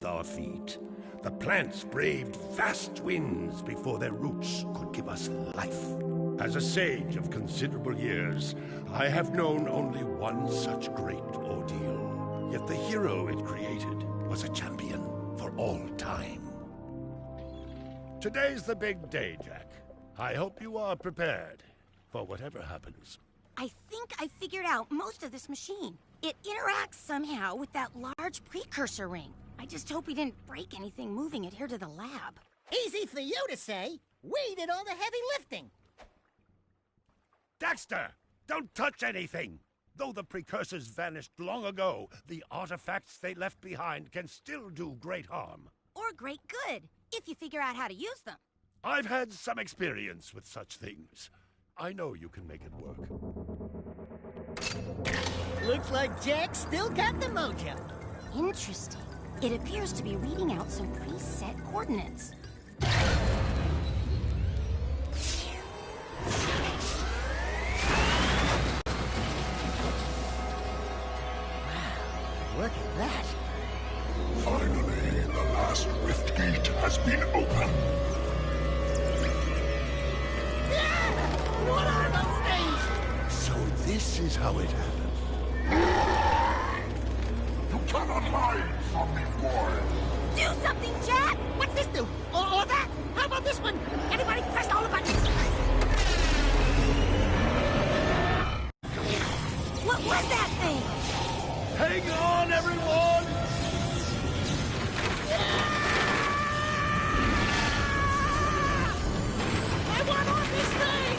beneath our feet. The plants braved vast winds before their roots could give us life. As a sage of considerable years, I have known only one such great ordeal. Yet the hero it created was a champion for all time. Today's the big day, Jak. I hope you are prepared for whatever happens. I think I figured out most of this machine. It interacts somehow with that large precursor ring. I just hope we didn't break anything moving it here to the lab. Easy for you to say. We did all the heavy lifting. Daxter, don't touch anything! Though the precursors vanished long ago, the artifacts they left behind can still do great harm. Or great good, if you figure out how to use them. I've had some experience with such things. I know you can make it work. Looks like Jak still got the mojo. Interesting. It appears to be reading out some preset coordinates. Look at that. Finally, the last rift gate has been opened. What are those things? So this is how it happened. You cannot hide from me, boy. Do something, Jak! What's this do? Or that? How about this one? Anybody press all the buttons? What was that thing? Hang on, everyone! I want on this thing!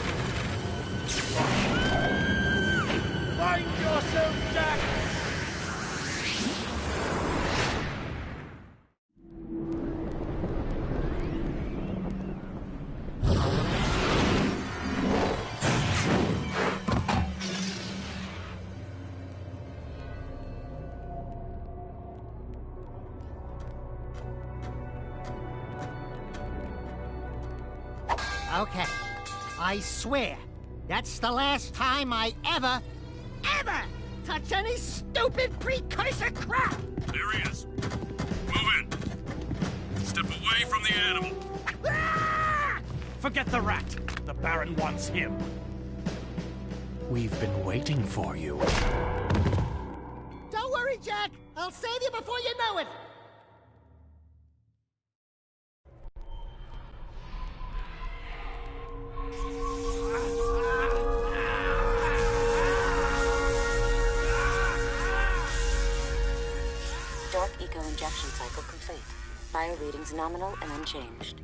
Find yourself, Jak! Okay, I swear, that's the last time I ever touch any stupid precursor crap! There he is. Move in. Step away from the animal. Ah! Forget the rat. The Baron wants him. We've been waiting for you. Don't worry, Jak. I'll save you before you know it. Dark eco-injection cycle complete. Bio readings nominal and unchanged.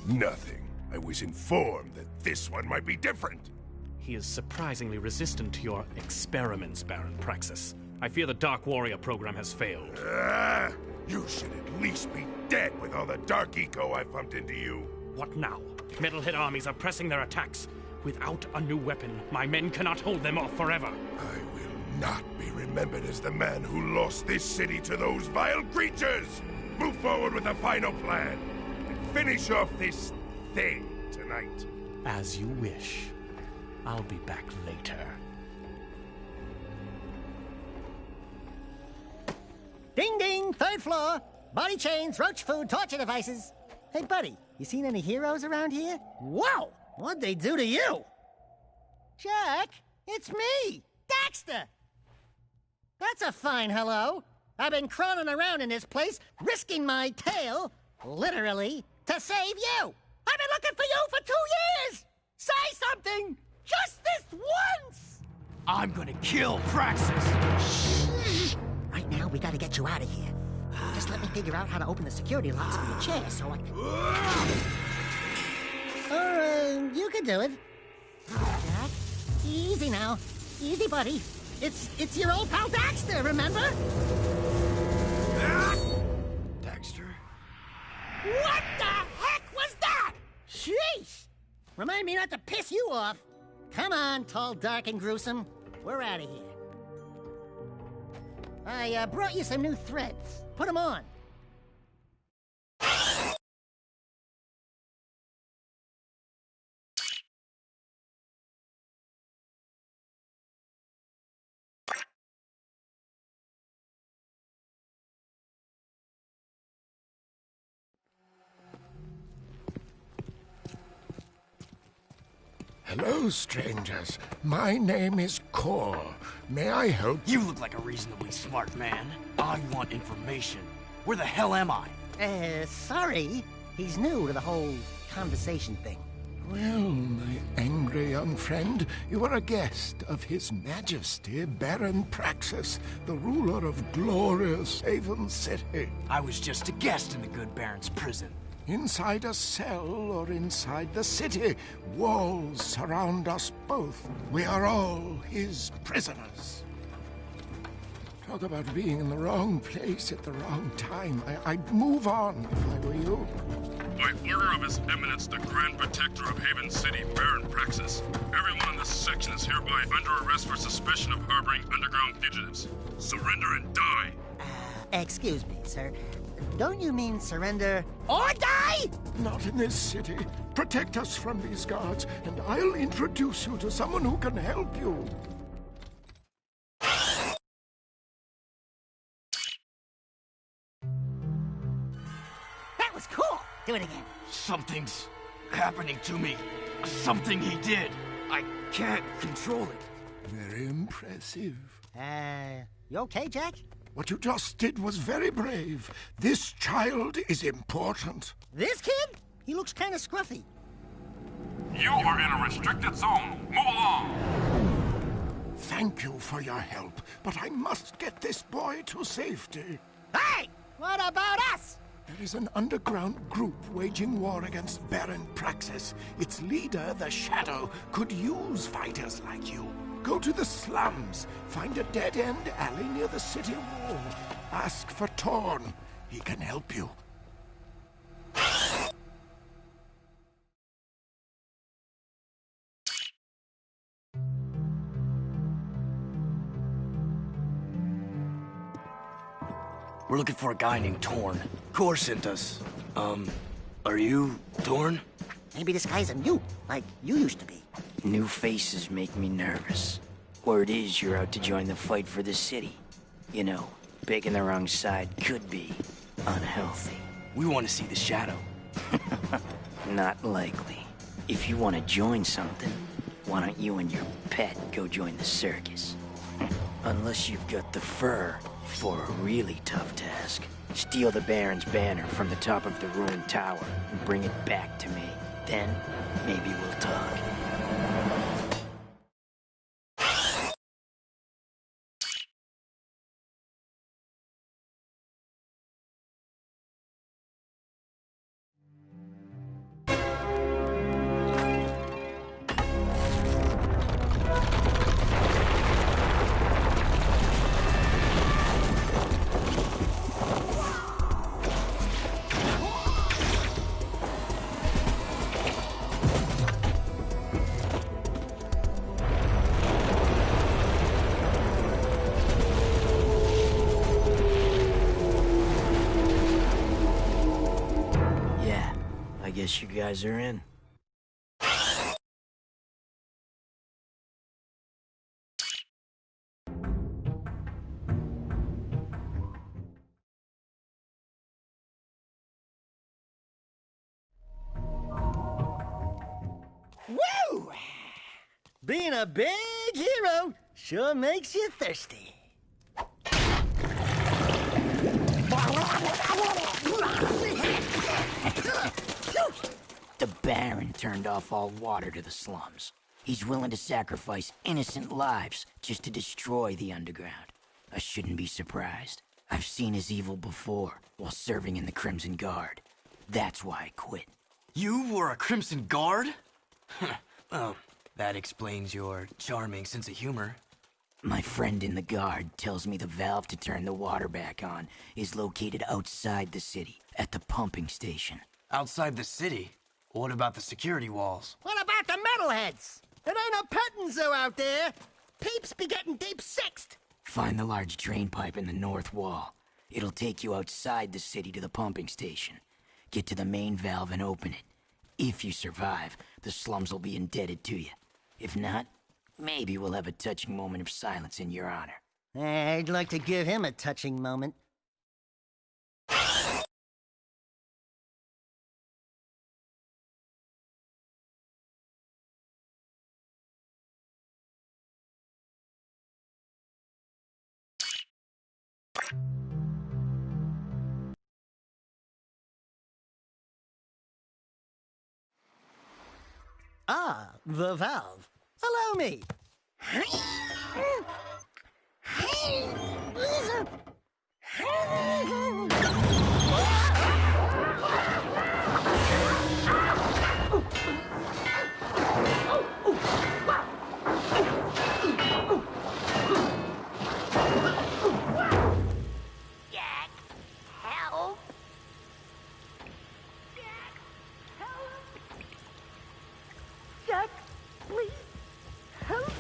Nothing. I was informed that this one might be different. He is surprisingly resistant to your experiments, Baron Praxis. I fear the Dark Warrior program has failed. You should at least be dead with all the dark eco I pumped into you. What now? Metalhead armies are pressing their attacks. Without a new weapon, my men cannot hold them off forever. I will not be remembered as the man who lost this city to those vile creatures! Move forward with the final plan, and finish off this thing tonight. As you wish. I'll be back later. Ding ding, third floor. Body chains, roach food, torture devices. Hey, buddy, you seen any heroes around here? Whoa! What'd they do to you? Jak, it's me, Daxter. That's a fine hello. I've been crawling around in this place, risking my tail, literally, to save you. I've been looking for you for 2 years. Say something, just this once. I'm gonna kill Praxis! Shh. Right now, we gotta get you out of here. Just let me figure out how to open the security locks for your chair so I can... Or, you can do it. Jak, easy now. Easy, buddy. It's your old pal Daxter, remember? Daxter? What the heck was that? Sheesh! Remind me not to piss you off. Come on, tall, dark, and gruesome. We're out of here. I brought you some new threads. Put them on. Hello, strangers. My name is Kor. May I help? You look like a reasonably smart man. I want information. Where the hell am I? Sorry. He's new to the whole conversation thing. Well, my angry young friend, you are a guest of His Majesty Baron Praxis, the ruler of glorious Haven City. I was just a guest in the good Baron's prison. Inside a cell or inside the city, walls surround us both. We are all his prisoners. Talk about being in the wrong place at the wrong time. I'd move on if I were you. By order of His Eminence, the Grand Protector of Haven City, Baron Praxis, everyone in this section is hereby under arrest for suspicion of harboring underground fugitives. Surrender and die! Excuse me, sir. Don't you mean surrender or die? Not in this city. Protect us from these guards, and I'll introduce you to someone who can help you. That was cool. Do it again. Something's happening to me. Something he did. I can't control it. Very impressive. You okay, Jack? What you just did was very brave. This child is important. This kid? He looks kind of scruffy. You are in a restricted zone. Move along! Thank you for your help, but I must get this boy to safety. Hey! What about us? There is an underground group waging war against Baron Praxis. Its leader, the Shadow, could use fighters like you. Go to the slums, find a dead-end alley near the city wall. Ask for Torn. He can help you. We're looking for a guy named Torn. Kor sent us. Are you Torn? Maybe this guy's a mute, like you used to be. New faces make me nervous. Word is you're out to join the fight for the city. You know, picking the wrong side could be unhealthy. We want to see the Shadow. Not likely. If you want to join something, why don't you and your pet go join the circus? Unless you've got the fur for a really tough task. Steal the Baron's banner from the top of the ruined tower and bring it back to me. Then, maybe we'll talk. I guess you guys are in. Woo! Being a big hero sure makes you thirsty. The Baron turned off all water to the slums. He's willing to sacrifice innocent lives just to destroy the underground. I shouldn't be surprised. I've seen his evil before while serving in the Crimson Guard. That's why I quit. You were a Crimson Guard? Oh, that explains your charming sense of humor. My friend in the Guard tells me the valve to turn the water back on is located outside the city, at the pumping station. Outside the city? What about the security walls? What about the metalheads? There ain't no petting zoo out there. Peeps be getting deep-sixed. Find the large drain pipe in the north wall. It'll take you outside the city to the pumping station. Get to the main valve and open it. If you survive, the slums will be indebted to you. If not, maybe we'll have a touching moment of silence in your honor. I'd like to give him a touching moment. Ah, the valve. Allow me. Jack, help! Jack, please, help!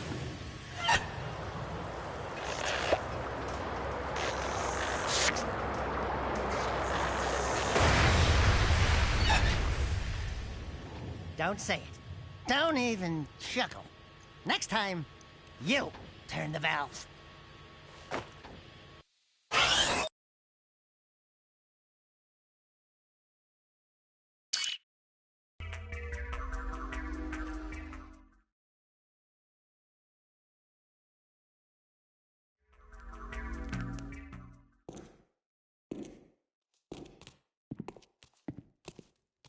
Don't say it. Don't even chuckle. Next time, you turn the valve.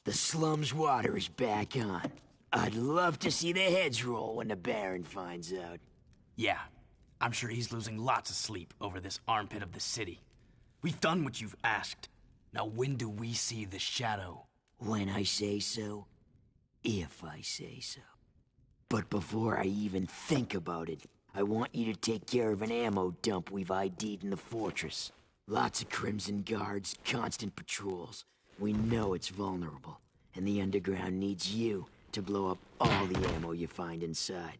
The slum's water is back on. I'd love to see the heads roll when the Baron finds out. Yeah, I'm sure he's losing lots of sleep over this armpit of the city. We've done what you've asked. Now when do we see the shadow? When I say so, if I say so. But before I even think about it, I want you to take care of an ammo dump we've ID'd in the fortress. Lots of Crimson Guards, constant patrols. We know it's vulnerable, and the underground needs you to blow up all the ammo you find inside.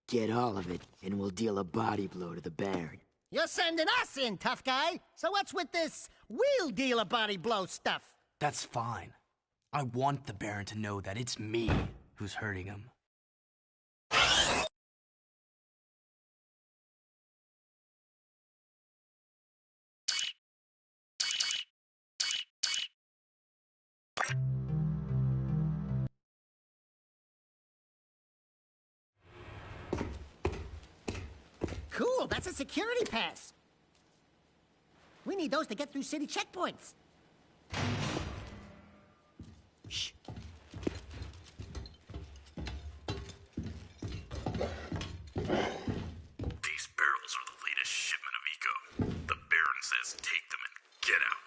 Get all of it, and we'll deal a body blow to the Baron. You're sending us in, tough guy. So what's with this we'll deal a body blow stuff? That's fine. I want the Baron to know that it's me who's hurting him. Cool, that's a security pass. We need those to get through city checkpoints. Shh. These barrels are the latest shipment of Eco. The Baron says take them and get out.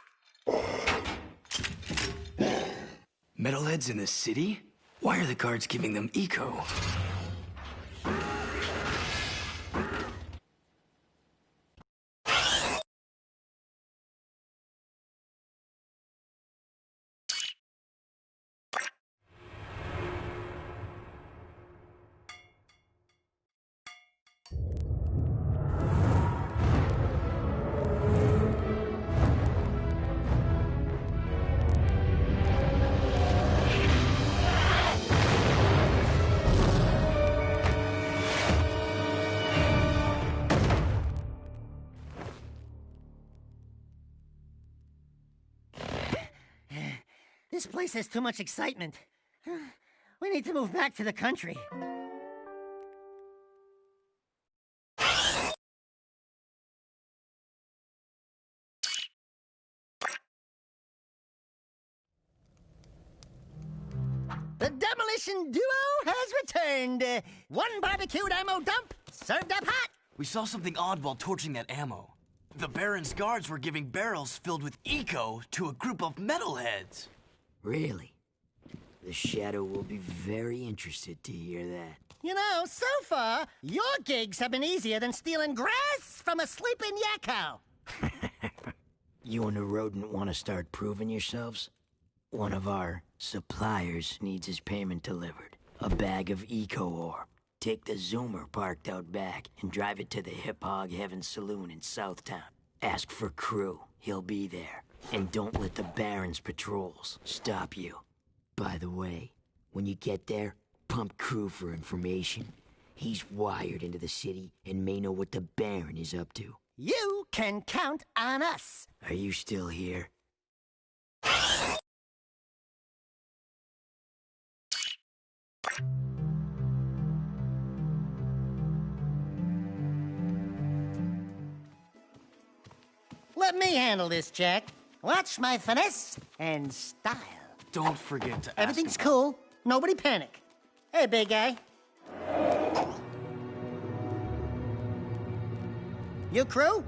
Metalheads in the city? Why are the guards giving them Eco? This place has too much excitement. We need to move back to the country. The demolition duo has returned. One barbecued ammo dump, served up hot. We saw something odd while torching that ammo. The Baron's guards were giving barrels filled with Eco to a group of metalheads. Really? The Shadow will be very interested to hear that. You know, so far, your gigs have been easier than stealing grass from a sleeping yakko. You and the rodent want to start proving yourselves? One of our suppliers needs his payment delivered. A bag of Eco ore. Take the Zoomer parked out back and drive it to the Hip Hog Heaven Saloon in Southtown. Ask for Crew. He'll be there. And don't let the Baron's patrols stop you. By the way, when you get there, pump Crew for information. He's wired into the city and may know what the Baron is up to. You can count on us. Are you still here? Let me handle this, Jak. Watch my finesse and style. Don't forget to ask Everything's him. cool. Nobody panic. Hey, big guy. Your crew?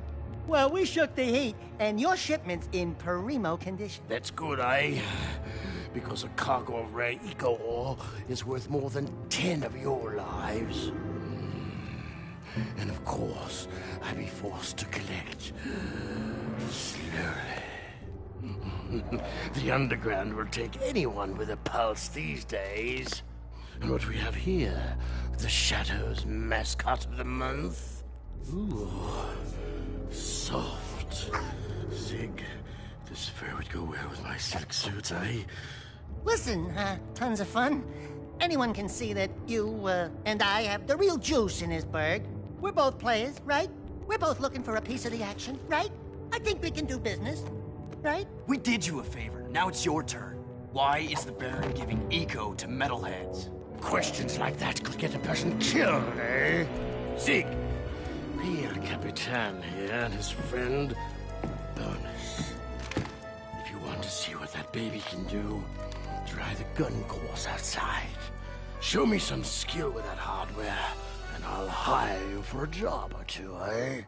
Well, we shook the heat, and your shipment's in primo condition. That's good, eh? Because a cargo of rare eco ore is worth more than 10 of your lives. And of course, I'd be forced to collect slowly. The underground will take anyone with a pulse these days. And what we have here, the Shadow's mascot of the month. Ooh, soft. Zig, this fur would go well with my silk suits, eh? Listen, tons of fun. Anyone can see that you, and I have the real juice in this burg. We're both players, right? We're both looking for a piece of the action, right? I think we can do business, right? We did you a favor. Now it's your turn. Why is the Baron giving eco to metalheads? Questions like that could get a person killed, eh? Zig, real Capitan here and his friend, Bonus. If you want to see what that baby can do, try the gun course outside. Show me some skill with that hardware, and I'll hire you for a job or two, eh?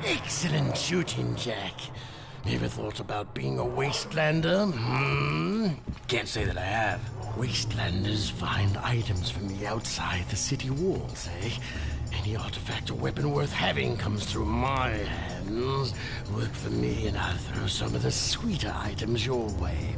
Excellent shooting, Jak. Ever thought about being a wastelander? Can't say that I have. Wastelanders find items from the outside the city walls, eh? Any artifact or weapon worth having comes through my hands. Work for me and I'll throw some of the sweeter items your way.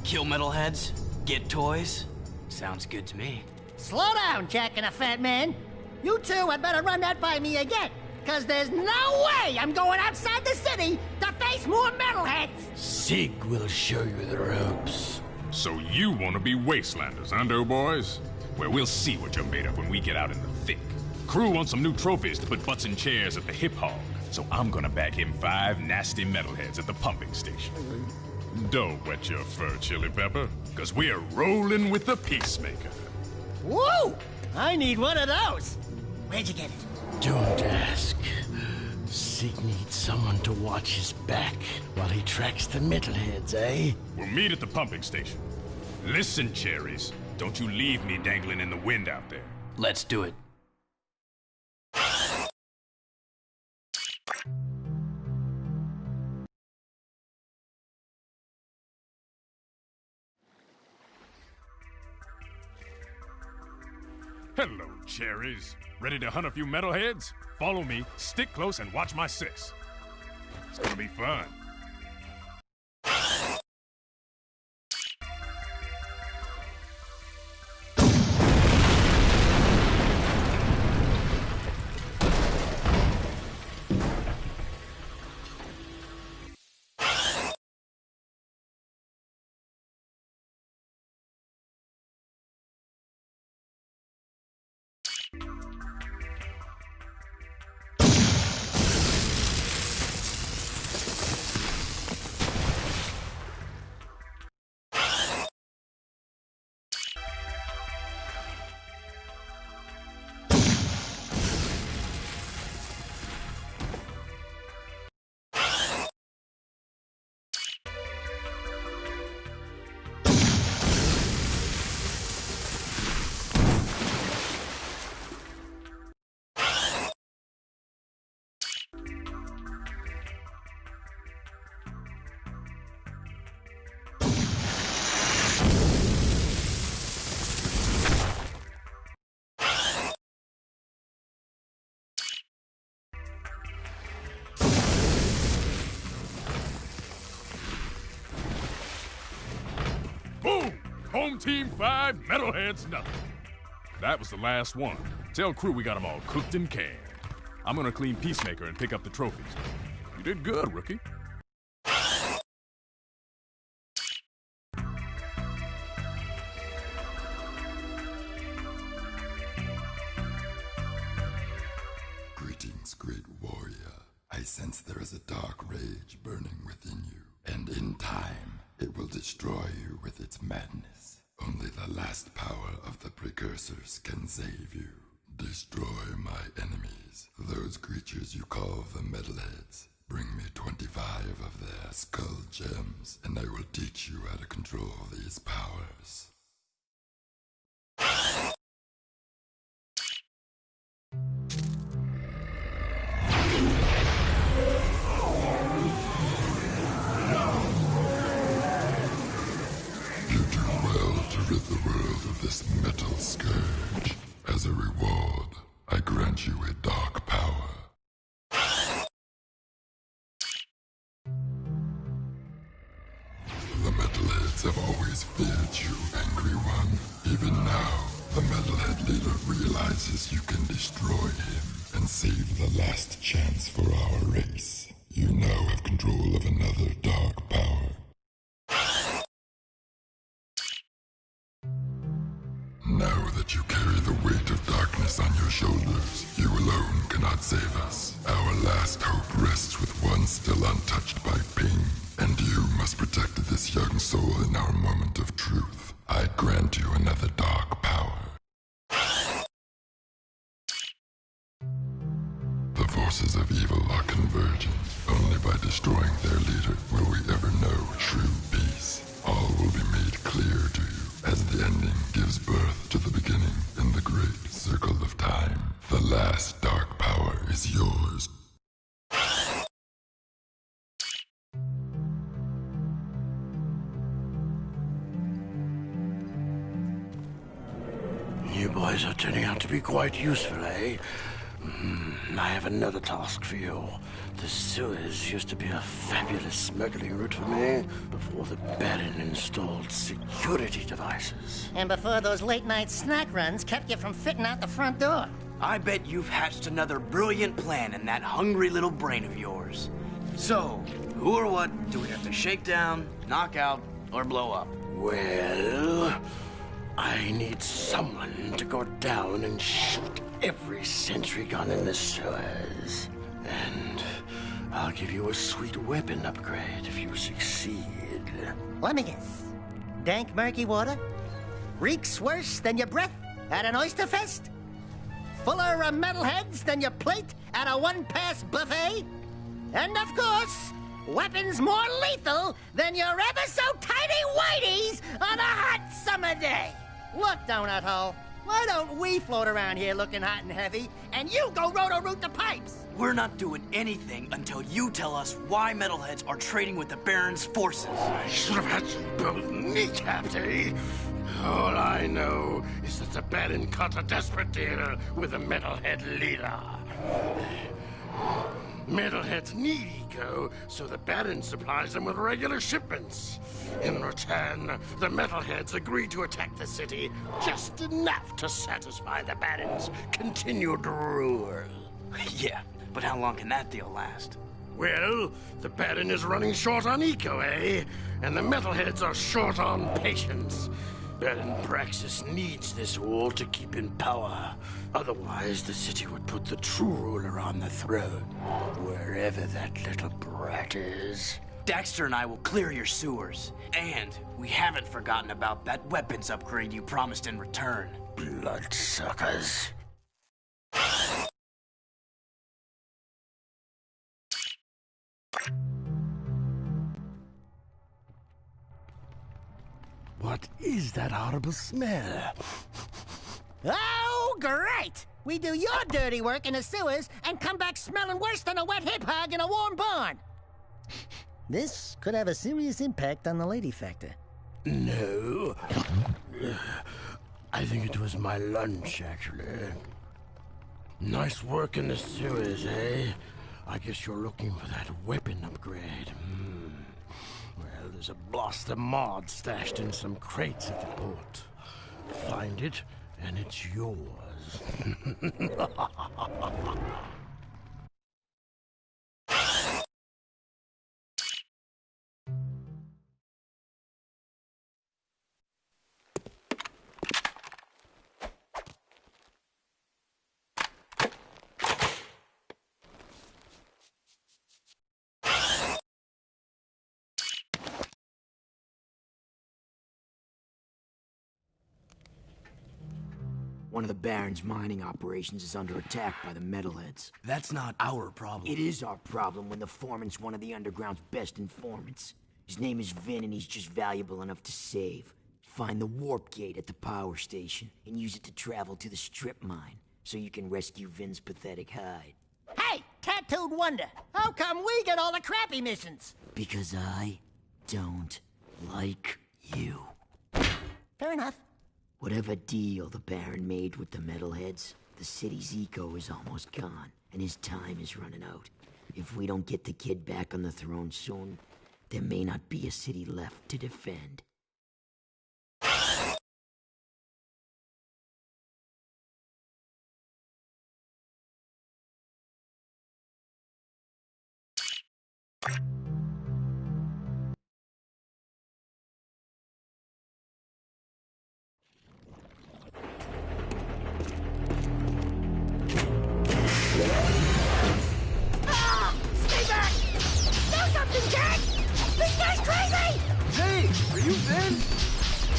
Kill metalheads? Get toys? Sounds good to me. Slow down, Jak and a fat man. You two had better run that by me again, because there's no way I'm going outside the city to face more metalheads! Zig will show you the ropes. So you want to be wastelanders, huh, doughboys? Well, we'll see what you're made of when we get out in the thick. Crew wants some new trophies to put butts in chairs at the Hip Hog, so I'm gonna bag him 5 nasty metalheads at the pumping station. Don't wet your fur, Chili Pepper, because we're rolling with the Peacemaker. Woo! I need one of those. Where'd you get it? Don't ask. Zig needs someone to watch his back while he tracks the metalheads, eh? We'll meet at the pumping station. Listen, cherries, don't you leave me dangling in the wind out there. Let's do it. Hello, cherries. Ready to hunt a few metalheads? Follow me, stick close, and watch my 6. It's gonna be fun. Boom! Home team 5, metalheads nothing. That was the last one. Tell crew we got them all cooked and canned. I'm gonna clean Peacemaker and pick up the trophies. You did good, rookie. Greetings, great warrior. I sense there is a dark rage burning within you, and in time, it will destroy you with its madness. Only the last power of the precursors can save you. destroy my enemies, those creatures you call the Metalheads. Bring me 25 of their skull gems, and I will teach you how to control these powers. You do well to rid the world of this metal scourge. As a reward, I grant you a dark power. The Metalheads have always feared you, Angry One. Even now, the Metalhead leader realizes you can destroy him and save the last chance for our race. You now have control of another dark power. Now that you carry the weight of darkness on your shoulders, you alone cannot save us. Our last hope rests with one still untouched by pain, and you must protect this young soul in our moment of truth. I grant you another dark power. The forces of evil are converging. Only by destroying their leader will we ever know true peace. All will be made clear to you as the ending gives birth to the beginning in the great circle of time. The last dark power is yours. You boys are turning out to be quite useful, eh? I have another task for you. The sewers used to be a fabulous smuggling route for me before the Baron installed security devices. And before those late-night snack runs kept you from fitting out the front door. I bet you've hatched another brilliant plan in that hungry little brain of yours. So, who or what do we have to shake down, knock out, or blow up? Well, I need someone to go down and shoot every sentry gun in the sewers. And I'll give you a sweet weapon upgrade if you succeed. Let me guess. Dank, murky water? Reeks worse than your breath at an oyster fest? Fuller of metalheads than your plate at a one-pass buffet? And of course, weapons more lethal than your ever-so-tiny whiteys on a hot summer day. Look, Donut Hole, why don't we float around here looking hot and heavy, and you go roto-root the pipes? We're not doing anything until you tell us why metalheads are trading with the Baron's forces. I should have had you both kneecapped, eh? All I know is that the Baron cut a desperate deal with the Metalhead leader. Metalheads need eco, so the Baron supplies them with regular shipments. In return, the Metalheads agree to attack the city just enough to satisfy the Baron's continued rule. Yeah, but how long can that deal last? Well, the Baron is running short on eco, eh? And the Metalheads are short on patience. Baron Praxis needs this wall to keep in power. Otherwise, the city would put the true ruler on the throne, wherever that little brat is. Daxter and I will clear your sewers. And we haven't forgotten about that weapons upgrade you promised in return. Bloodsuckers. What is that horrible smell? Oh, great! We do your dirty work in the sewers and come back smelling worse than a wet hip hog in a warm barn. This could have a serious impact on the lady factor. No. I think it was my lunch, actually. Nice work in the sewers, eh? I guess you're looking for that weapon upgrade. Well, there's a blaster mod stashed in some crates at the port. Find it, and it's yours. One of the Baron's mining operations is under attack by the metalheads. That's not our problem. It is our problem when the foreman's one of the underground's best informants. His name is Vin, and he's just valuable enough to save. Find the warp gate at the power station and use it to travel to the strip mine so you can rescue Vin's pathetic hide. Hey, tattooed wonder, how come we get all the crappy missions? Because I don't like you. Fair enough. Whatever deal the Baron made with the metalheads, the city's eco is almost gone, and his time is running out. If we don't get the kid back on the throne soon, there may not be a city left to defend. Stay back! Do something, Jak! This guy's crazy! Hey, are you Vin?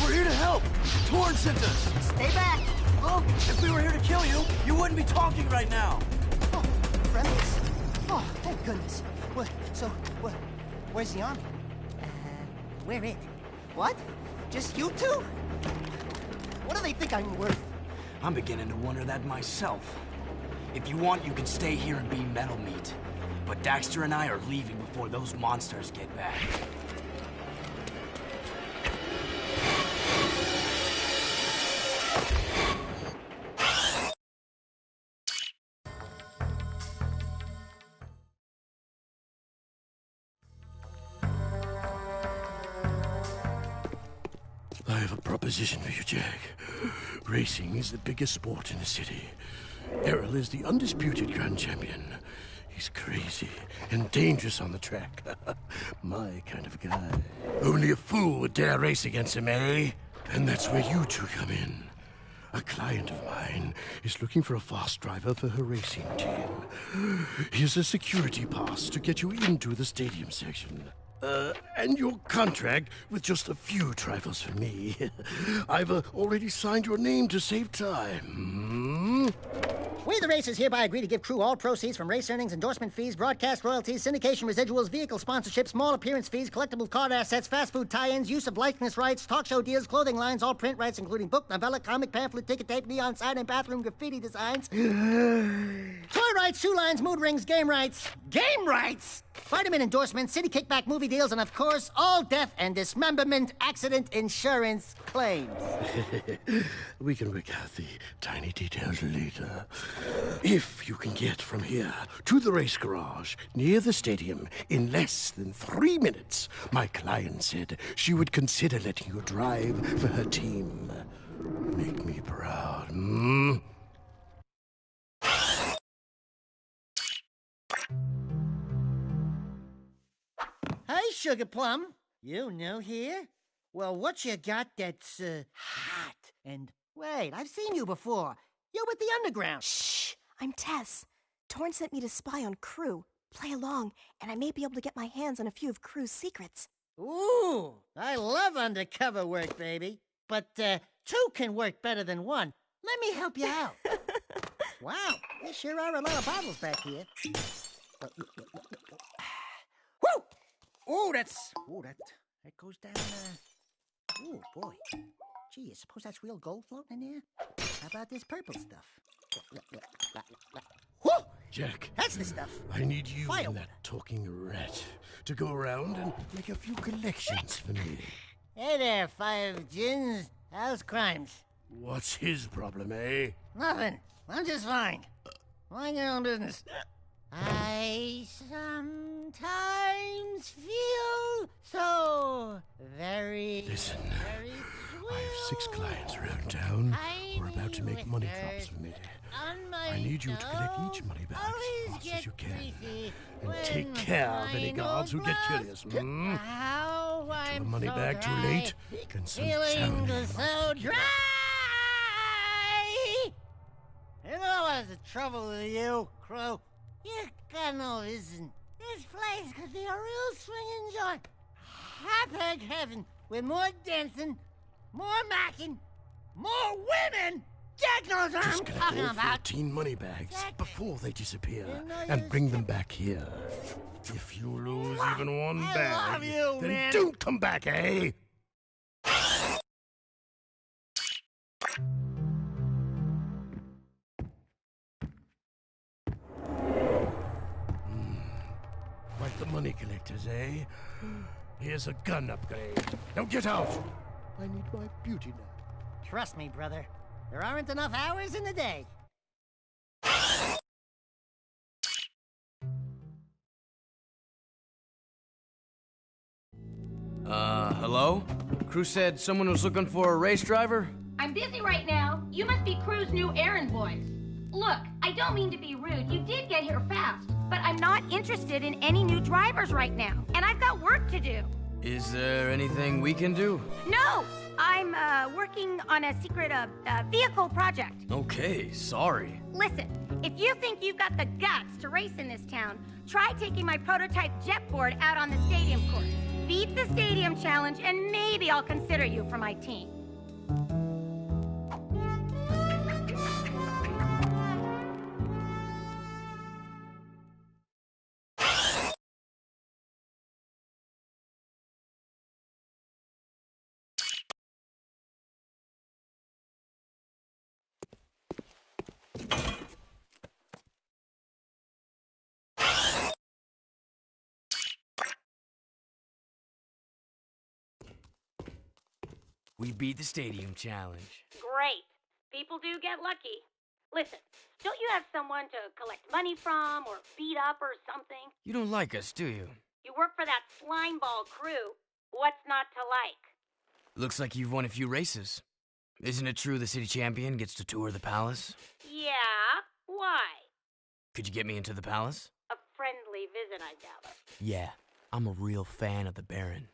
We're here to help. Torn sent us. Stay back! Look, if we were here to kill you, you wouldn't be talking right now. Oh, friendlies? Oh, thank goodness. Where's the army? Where it? What? Just you two? What do they think I'm worth? I'm beginning to wonder that myself. If you want, you can stay here and be metal meat. But Daxter and I are leaving before those monsters get back. I have a proposition for you, Jak. Racing is the biggest sport in the city. Errol is the undisputed grand champion. He's crazy and dangerous on the track. My kind of guy. Only a fool would dare race against him, eh? And that's where you two come in. A client of mine is looking for a fast driver for her racing team. Here's a security pass to get you into the stadium section. And your contract with just a few trifles for me. I've already signed your name to save time. We, the racers, hereby agree to give crew all proceeds from race earnings, endorsement fees, broadcast royalties, syndication residuals, vehicle sponsorships, small appearance fees, collectible card assets, fast food tie-ins, use of likeness rights, talk show deals, clothing lines, all print rights, including book, novella, comic, pamphlet, ticket tape, neon sign, and bathroom graffiti designs. Toy rights, shoe lines, mood rings, game rights. Game rights? Vitamin endorsements, city kickback movie deals, and of course, all death and dismemberment accident insurance claims. We can work out the tiny details later. If you can get from here to the race garage near the stadium in less than 3 minutes, my client said she would consider letting you drive for her team. Make me proud, hmm? Hey, Sugar Plum. You new here? Well, what you got that's, hot? And, wait, I've seen you before. You're with the Underground. Shh! I'm Tess. Torn sent me to spy on Crew. Play along, and I may be able to get my hands on a few of Crew's secrets. Ooh, I love undercover work, baby. But, two can work better than one. Let me help you out. Wow, there sure are a lot of bottles back here. Woo! Ooh, that goes down, ooh, boy. Gee, I suppose that's real gold floating in there? How about this purple stuff? Whoo! Jak. That's the stuff. I need you Fire. and that talking rat to go around and make a few collections for me. Hey there, Five Gins. How's crimes? What's his problem, eh? Nothing. I'm just fine. Mind your own business. I sometimes feel so very... Listen, very I have 6 clients around town who are about to make money drops for me. I need you to collect each money back as fast as you can. And take care of any guards who get curious. Hmm? Get your money back too late, and some Feeling sound so dry! You know what's the trouble with you, Crow? You got no vision. This place could be a real swinging joint. Hot-egg heaven with more dancing, more macking, more women, Jack knows what Just I'm gotta talking go about. 14 money bags before they disappear, You know and you're bring them back here. If you lose even one I bag, love you, then man. don't come back, eh? Like the money collectors, eh? Here's a gun upgrade. Now get out! I need my beauty nap. Trust me, brother. There aren't enough hours in the day. Hello? Crew said someone was looking for a race driver? I'm busy right now. You must be Crew's new errand boys. Look, I don't mean to be rude. You did get here fast. But I'm not interested in any new drivers right now. And I've got work to do. Is there anything we can do? No! I'm, working on a secret, vehicle project. Okay, sorry. Listen, if you think you've got the guts to race in this town, try taking my prototype jet board out on the stadium course. Beat the stadium challenge, and maybe I'll consider you for my team. We beat the stadium challenge. Great. People do get lucky. Listen, don't you have someone to collect money from or beat up or something? You don't like us, do you? You work for that slimeball crew. What's not to like? Looks like you've won a few races. Isn't it true the city champion gets to tour the palace? Yeah? Why? Could you get me into the palace? A friendly visit, I gather. Yeah, I'm a real fan of the Baron.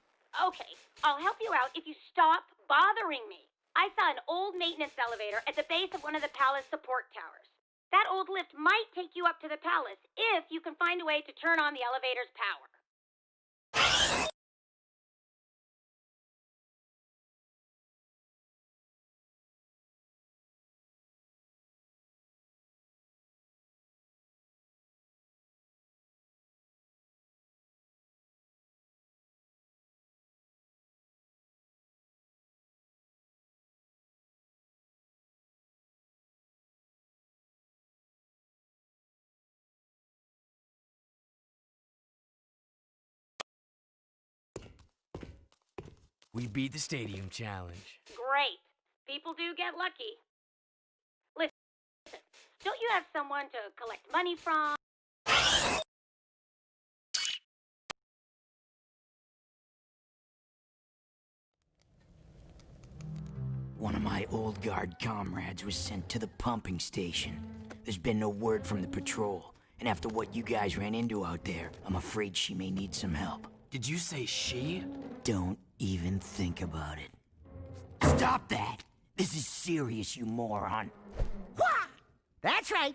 Okay, I'll help you out if you stop bothering me. I saw an old maintenance elevator at the base of one of the palace support towers. That old lift might take you up to the palace if you can find a way to turn on the elevator's power. We beat the stadium challenge. Great. People do get lucky. Listen, don't you have someone to collect money from? One of my old guard comrades was sent to the pumping station. There's been no word from the patrol, and after what you guys ran into out there, I'm afraid she may need some help. Did you say she? Don't even think about it. Stop that! This is serious, you moron. Wah! That's right.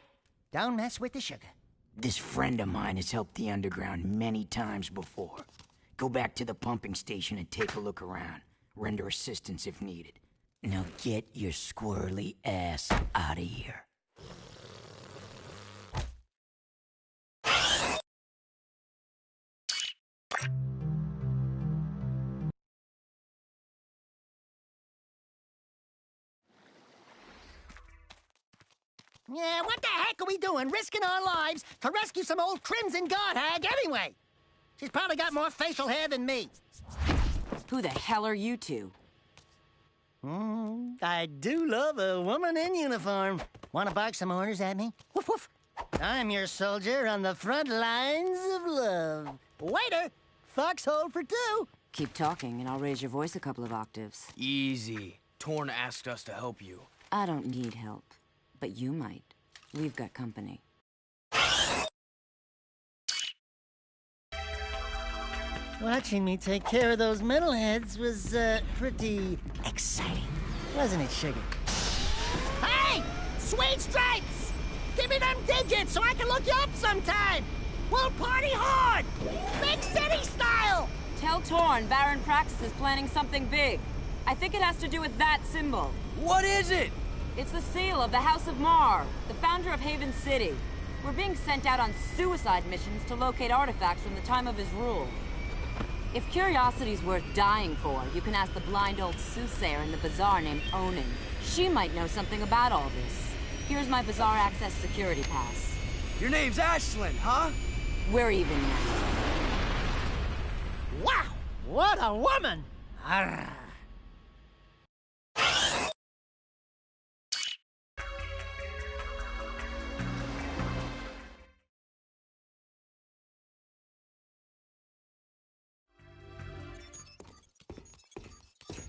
Don't mess with the sugar. This friend of mine has helped the underground many times before. Go back to the pumping station and take a look around. Render assistance if needed. Now get your squirrely ass out of here. Yeah, what the heck are we doing, risking our lives to rescue some old Crimson Guard hag anyway? She's probably got more facial hair than me. Who the hell are you two? I do love a woman in uniform. Want to bark some orders at me? Woof woof. I'm your soldier on the front lines of love. Waiter, foxhole for two. Keep talking and I'll raise your voice a couple of octaves. Easy. Torn asked us to help you. I don't need help, but you might. We've got company. Watching me take care of those metalheads was, pretty exciting. Wasn't it, Sugar? Hey! Sweet stripes! Give me them digits so I can look you up sometime! We'll party hard! Big city style! Tell Torn Baron Praxis is planning something big. I think it has to do with that symbol. What is it? It's the seal of the House of Mar, the founder of Haven City. We're being sent out on suicide missions to locate artifacts from the time of his rule. If curiosity's worth dying for, you can ask the blind old soothsayer in the bazaar named Onan. She might know something about all this. Here's my bazaar access security pass. Your name's Ashlyn, huh? We're even now. Wow! What a woman! Arrgh.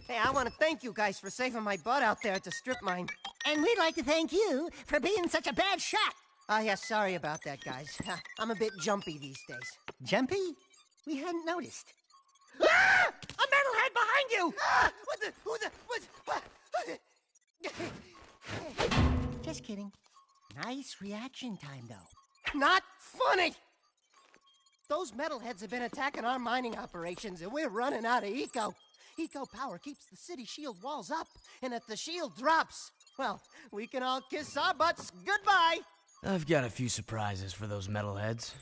Hey, I want to thank you guys for saving my butt out there at the strip mine. And we'd like to thank you for being such a bad shot. Oh, yeah, sorry about that, guys. I'm a bit jumpy these days. Jumpy? We hadn't noticed. Ah! A metalhead behind you! Ah! What the? Who the? What? Just kidding. Nice reaction time, though. Not funny! Those metalheads have been attacking our mining operations, and we're running out of eco. Eco power keeps the city shield walls up, and if the shield drops, well, we can all kiss our butts goodbye. I've got a few surprises for those metalheads.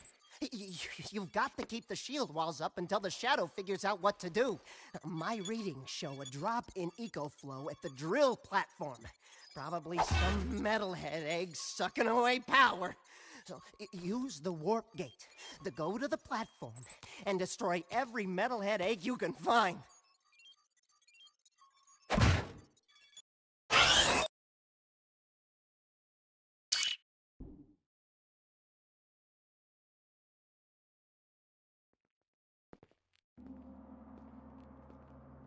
You've got to keep the shield walls up until the Shadow figures out what to do. My readings show a drop in eco flow at the drill platform. Probably some metalhead egg sucking away power. So use the warp gate to go to the platform and destroy every metalhead egg you can find.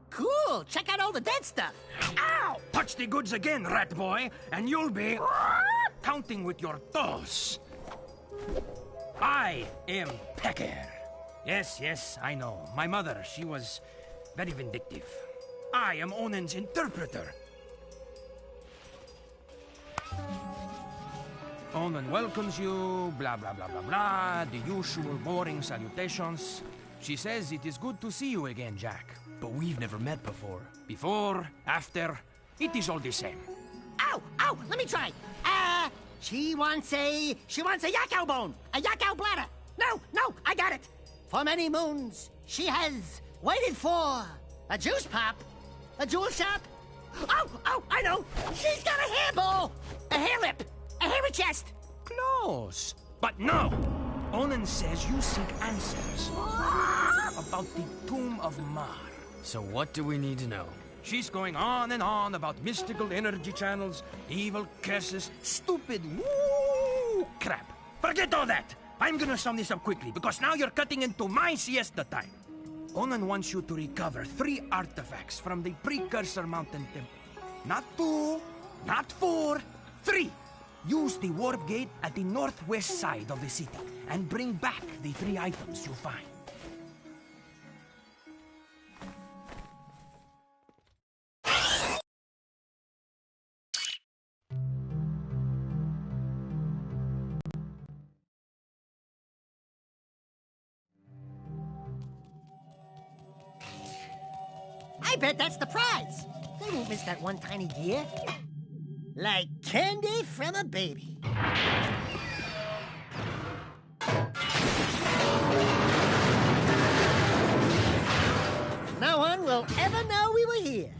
Cool! Check out all the dead stuff! Ow! Touch the goods again, rat boy, and you'll be counting with your toes. I am Pecker. Yes, I know. My mother, she was very vindictive. I am Onan's interpreter. Onan welcomes you, blah, blah, blah, blah, blah, the usual boring salutations. She says it is good to see you again, Jak. But we've never met before. Before, after, it is all the same. Ow! Ow! Let me try! She wants a yakao bone! A yakao bladder! No! I got it! For many moons, she has waited for a juice pop, a jewel shop. Oh! I know! She's got a hair ball! A hair lip! A hairy chest! Close! But no! Onan says you seek answers about the Tomb of Mar. So what do we need to know? She's going on and on about mystical energy channels, evil curses, stupid woo crap. Forget all that! I'm gonna sum this up quickly, because now you're cutting into my siesta time. Onan wants you to recover 3 artifacts from the Precursor Mountain Temple. Not 2, not 4, 3! Use the warp gate at the northwest side of the city, and bring back the 3 items you find. I bet that's the prize. They won't miss that one tiny gear. Like candy from a baby. No one will ever know we were here.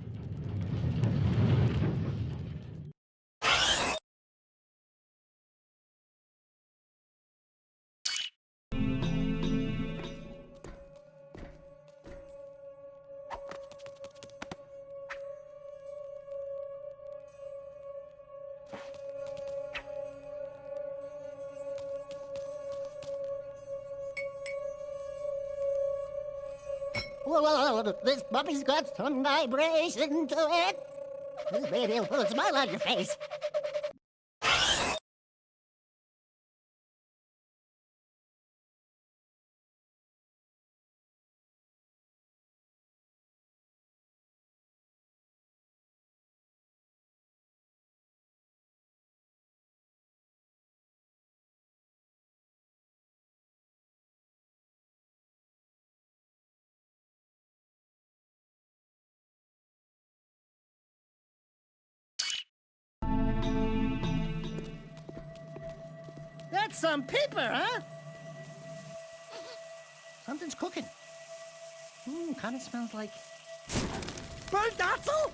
Whoa, this puppy's got some vibration to it. This baby will put a smile on your face. That's some peeper, huh? Something's cooking. Kind of smells like... burnt Otzel?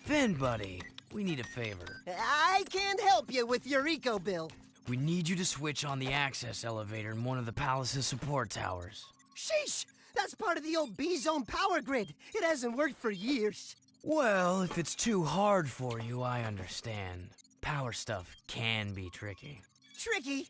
Finn, buddy, we need a favor. I can't help you with your eco bill. We need you to switch on the access elevator in one of the palace's support towers. Sheesh! That's part of the old B-Zone power grid. It hasn't worked for years. Well, if it's too hard for you, I understand. Power stuff can be tricky. Tricky?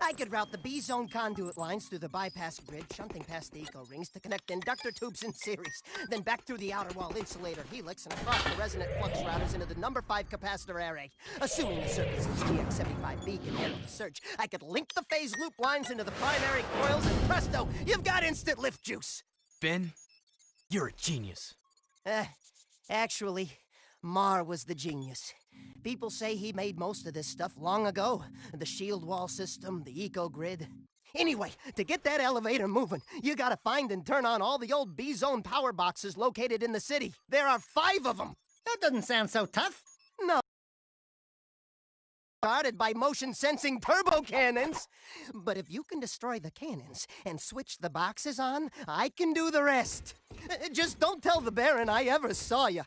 I could route the B-Zone conduit lines through the bypass grid, shunting past the eco rings to connect inductor tubes in series, then back through the outer wall insulator helix and across the resonant flux routers into the number 5 capacitor array. Assuming the circuit's GX75B can handle the surge, I could link the phase loop lines into the primary coils, and presto, you've got instant lift juice. Finn, you're a genius. Actually, Mar was the genius. People say he made most of this stuff long ago. The shield wall system, the eco-grid. Anyway, to get that elevator moving, you gotta find and turn on all the old B-Zone power boxes located in the city. There are 5 of them. That doesn't sound so tough. No. Guarded by motion-sensing turbo cannons. But if you can destroy the cannons and switch the boxes on, I can do the rest. Just don't tell the Baron I ever saw you.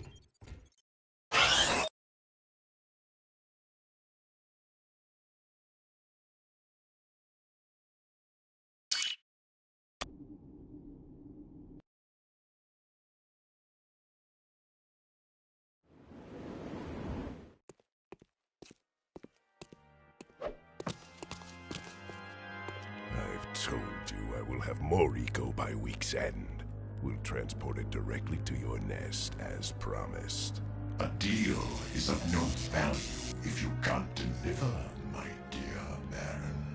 I've told you I will have more eco by week's end. We'll transport it directly to your nest, as promised. A deal is of no value if you can't deliver, my dear Baron.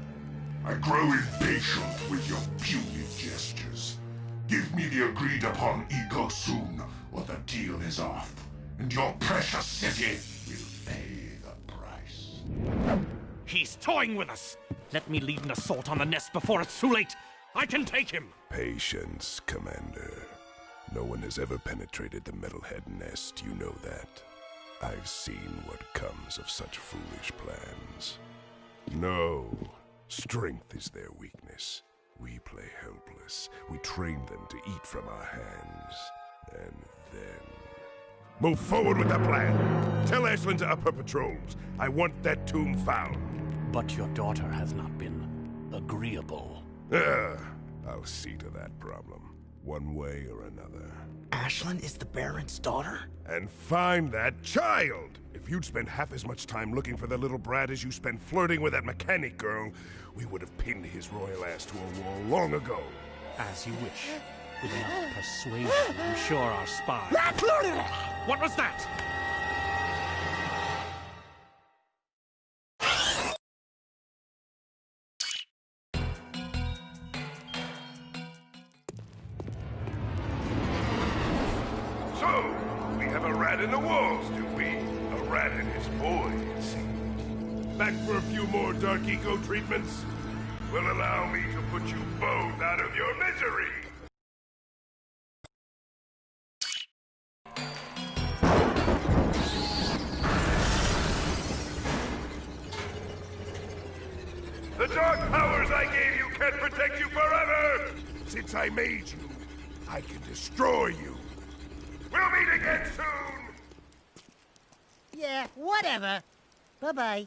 I grow impatient with your puny gestures. Give me the agreed-upon eco soon, or the deal is off, and your precious city will pay the price. He's toying with us! Let me lead an assault on the nest before it's too late! I can take him! Patience, Commander. No one has ever penetrated the Metalhead nest, you know that. I've seen what comes of such foolish plans. No, strength is their weakness. We play helpless. We train them to eat from our hands. And then... move forward with the plan! Tell Ashlyn to up her patrols. I want that tomb found. But your daughter has not been agreeable. I'll see to that problem, one way or another. Ashlyn is the Baron's daughter? And find that child! If you'd spent half as much time looking for the little brat as you spent flirting with that mechanic girl, we would have pinned his royal ass to a wall long ago. As you wish. With enough persuasion, I'm sure our spy... What was that? So, we have a rat in the walls, do we? A rat and his boy, it seems. Back for a few more dark eco treatments? Will allow me to put you both out of your misery! The dark powers I gave you can't protect you forever! Since I made you, I can destroy you. We'll meet again soon! Yeah, whatever. Bye-bye.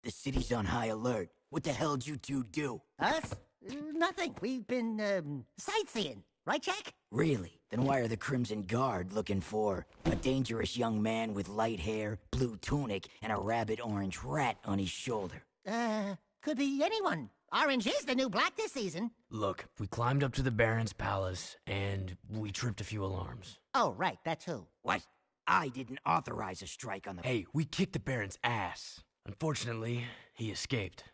The city's on high alert. What the hell'd you two do? Us? Nothing. We've been, sightseeing. Right, Jack? Really? Then why are the Crimson Guard looking for a dangerous young man with light hair, blue tunic, and a rabbit orange rat on his shoulder? Could be anyone. Orange is the new black this season. Look, we climbed up to the Baron's palace, and we tripped a few alarms. Oh, right, that too. What? I didn't authorize a strike on the... Hey, we kicked the Baron's ass. Unfortunately, he escaped.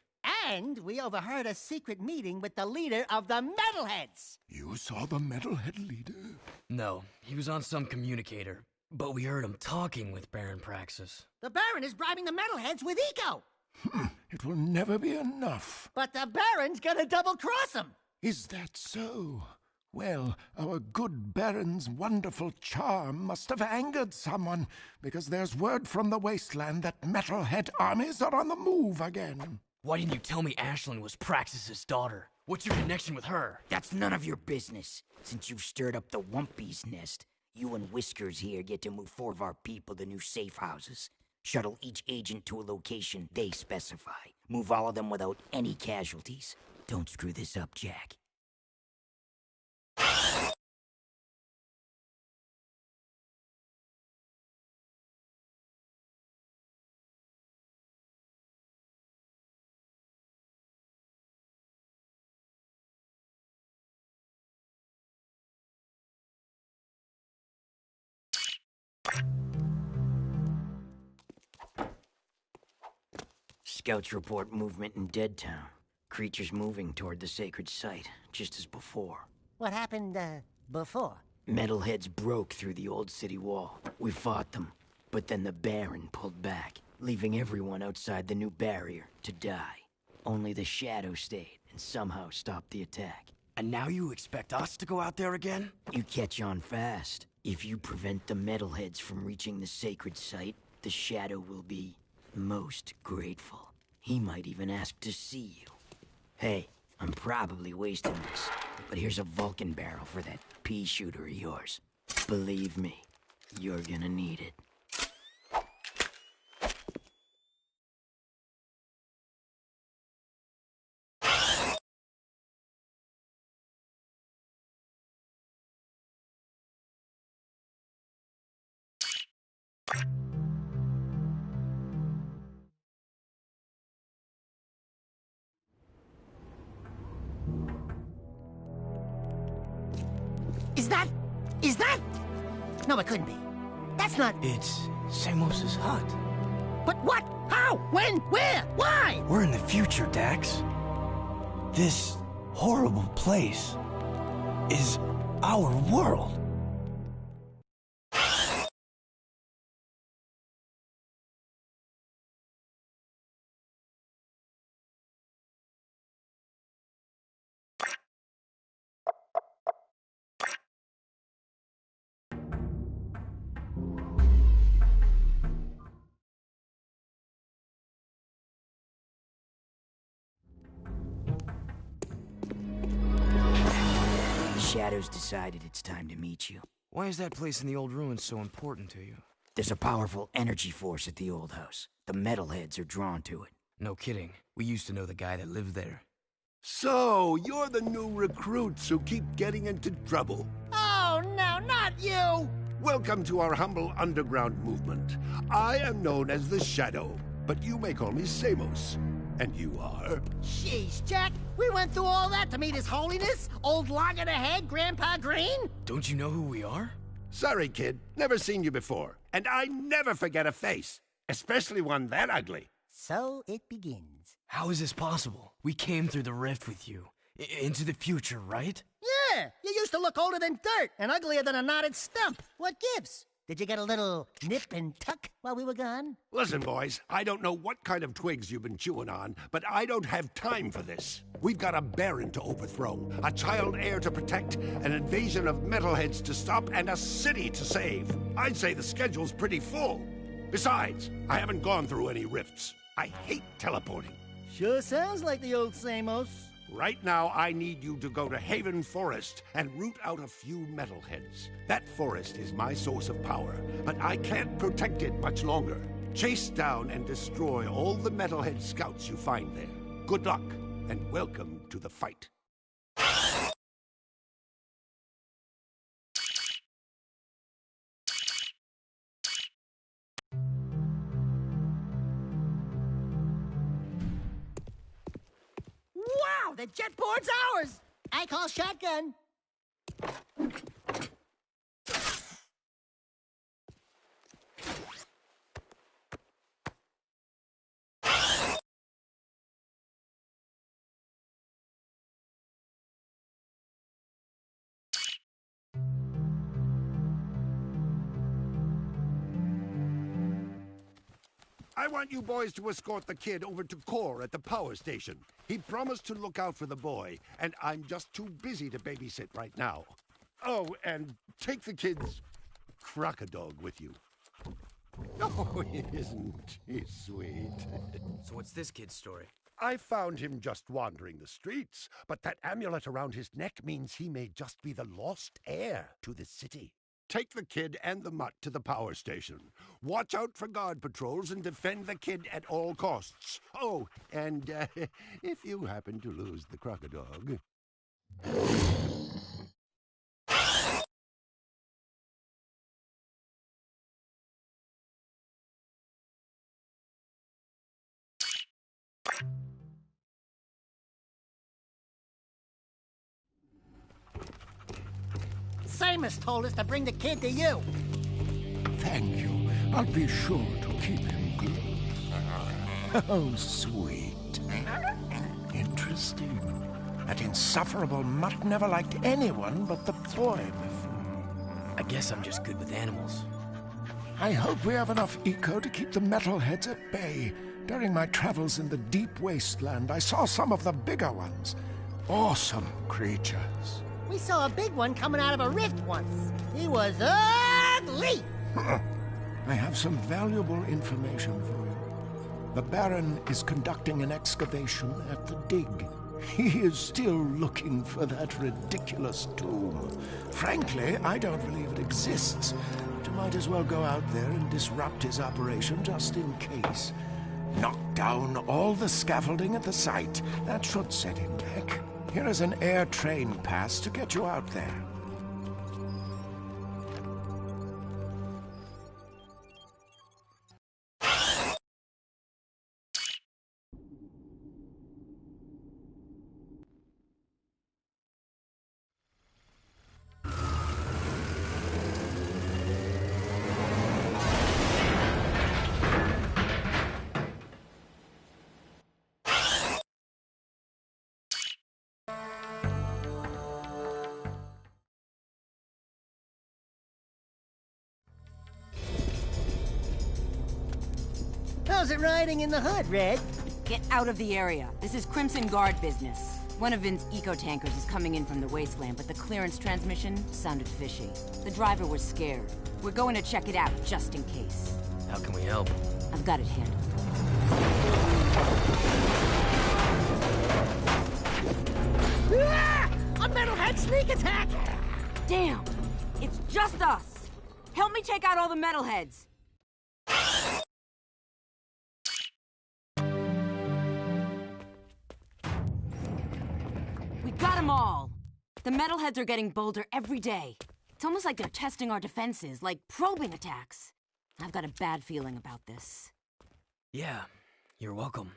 And we overheard a secret meeting with the leader of the Metalheads. You saw the Metalhead leader? No, he was on some communicator, but we heard him talking with Baron Praxis. The Baron is bribing the Metalheads with Eco. It will never be enough. But the Baron's gonna double-cross him. Is that so? Well, our good Baron's wonderful charm must have angered someone, because there's word from the wasteland that Metalhead armies are on the move again. Why didn't you tell me Ashlyn was Praxis's daughter? What's your connection with her? That's none of your business. Since you've stirred up the Wumpy's nest, you and Whiskers here get to move 4 of our people to new safe houses. Shuttle each agent to a location they specify. Move all of them without any casualties. Don't screw this up, Jak. Scouts report movement in Deadtown. Creatures moving toward the sacred site, just as before. What happened, before? Metalheads broke through the old city wall. We fought them, but then the Baron pulled back, leaving everyone outside the new barrier to die. Only the Shadow stayed and somehow stopped the attack. And now you expect us to go out there again? You catch on fast. If you prevent the Metalheads from reaching the sacred site, the Shadow will be most grateful. He might even ask to see you. Hey, I'm probably wasting this, but here's a Vulcan barrel for that pea shooter of yours. Believe me, you're gonna need it. Is that? No, it couldn't be. That's not... It's Samos's hut. But what? How? When? Where? Why? We're in the future, Dax. This horrible place is our world. Shadows decided it's time to meet you. Why is that place in the old ruins so important to you? There's a powerful energy force at the old house. The Metalheads are drawn to it. No kidding. We used to know the guy that lived there. So, you're the new recruits who keep getting into trouble. Oh, no, not you! Welcome to our humble underground movement. I am known as the Shadow, but you may call me Samos. And you are? Jeez, Jak, we went through all that to meet His Holiness? Old log-in-the-head Grandpa Green? Don't you know who we are? Sorry, kid. Never seen you before. And I never forget a face. Especially one that ugly. So it begins. How is this possible? We came through the rift with you. Into the future, right? Yeah, you used to look older than dirt and uglier than a knotted stump. What gives? Did you get a little nip and tuck while we were gone? Listen, boys, I don't know what kind of twigs you've been chewing on, but I don't have time for this. We've got a Baron to overthrow, a child heir to protect, an invasion of metalheads to stop, and a city to save. I'd say the schedule's pretty full. Besides, I haven't gone through any rifts. I hate teleporting. Sure sounds like the old Samos. Right now, I need you to go to Haven Forest and root out a few metalheads. That forest is my source of power, but I can't protect it much longer. Chase down and destroy all the metalhead scouts you find there. Good luck, and welcome to the fight. the jetboard's ours! I call shotgun. I want you boys to escort the kid over to Core at the power station. He promised to look out for the boy, and I'm just too busy to babysit right now. Oh, and take the kid's crocodile with you. Oh, isn't he sweet? So what's this kid's story? I found him just wandering the streets, but that amulet around his neck means he may just be the lost heir to the city. Take the kid and the mutt to the power station. Watch out for guard patrols and defend the kid at all costs. Oh, and if you happen to lose the crocodile... Samus told us to bring the kid to you. Thank you. I'll be sure to keep him close. Oh, sweet. Interesting. That insufferable mutt never liked anyone but the boy before. I guess I'm just good with animals. I hope we have enough eco to keep the metalheads at bay. During my travels in the deep wasteland, I saw some of the bigger ones. Awesome creatures. We saw a big one coming out of a rift once. He was ugly! I have some valuable information for you. The Baron is conducting an excavation at the dig. He is still looking for that ridiculous tomb. Frankly, I don't believe it exists. But you might as well go out there and disrupt his operation just in case. Knock down all the scaffolding at the site. That should set him back. Here is an air train pass to get you out there. How's it riding in the hood, Red? Get out of the area. This is Crimson Guard business. One of Vin's eco-tankers is coming in from the wasteland, but the clearance transmission sounded fishy. The driver was scared. We're going to check it out, just in case. How can we help? I've got it handled. Ah! A metalhead sneak attack! Damn! It's just us! Help me take out all the metalheads! We got them all! The metalheads are getting bolder every day. It's almost like they're testing our defenses, like probing attacks. I've got a bad feeling about this. Yeah, you're welcome.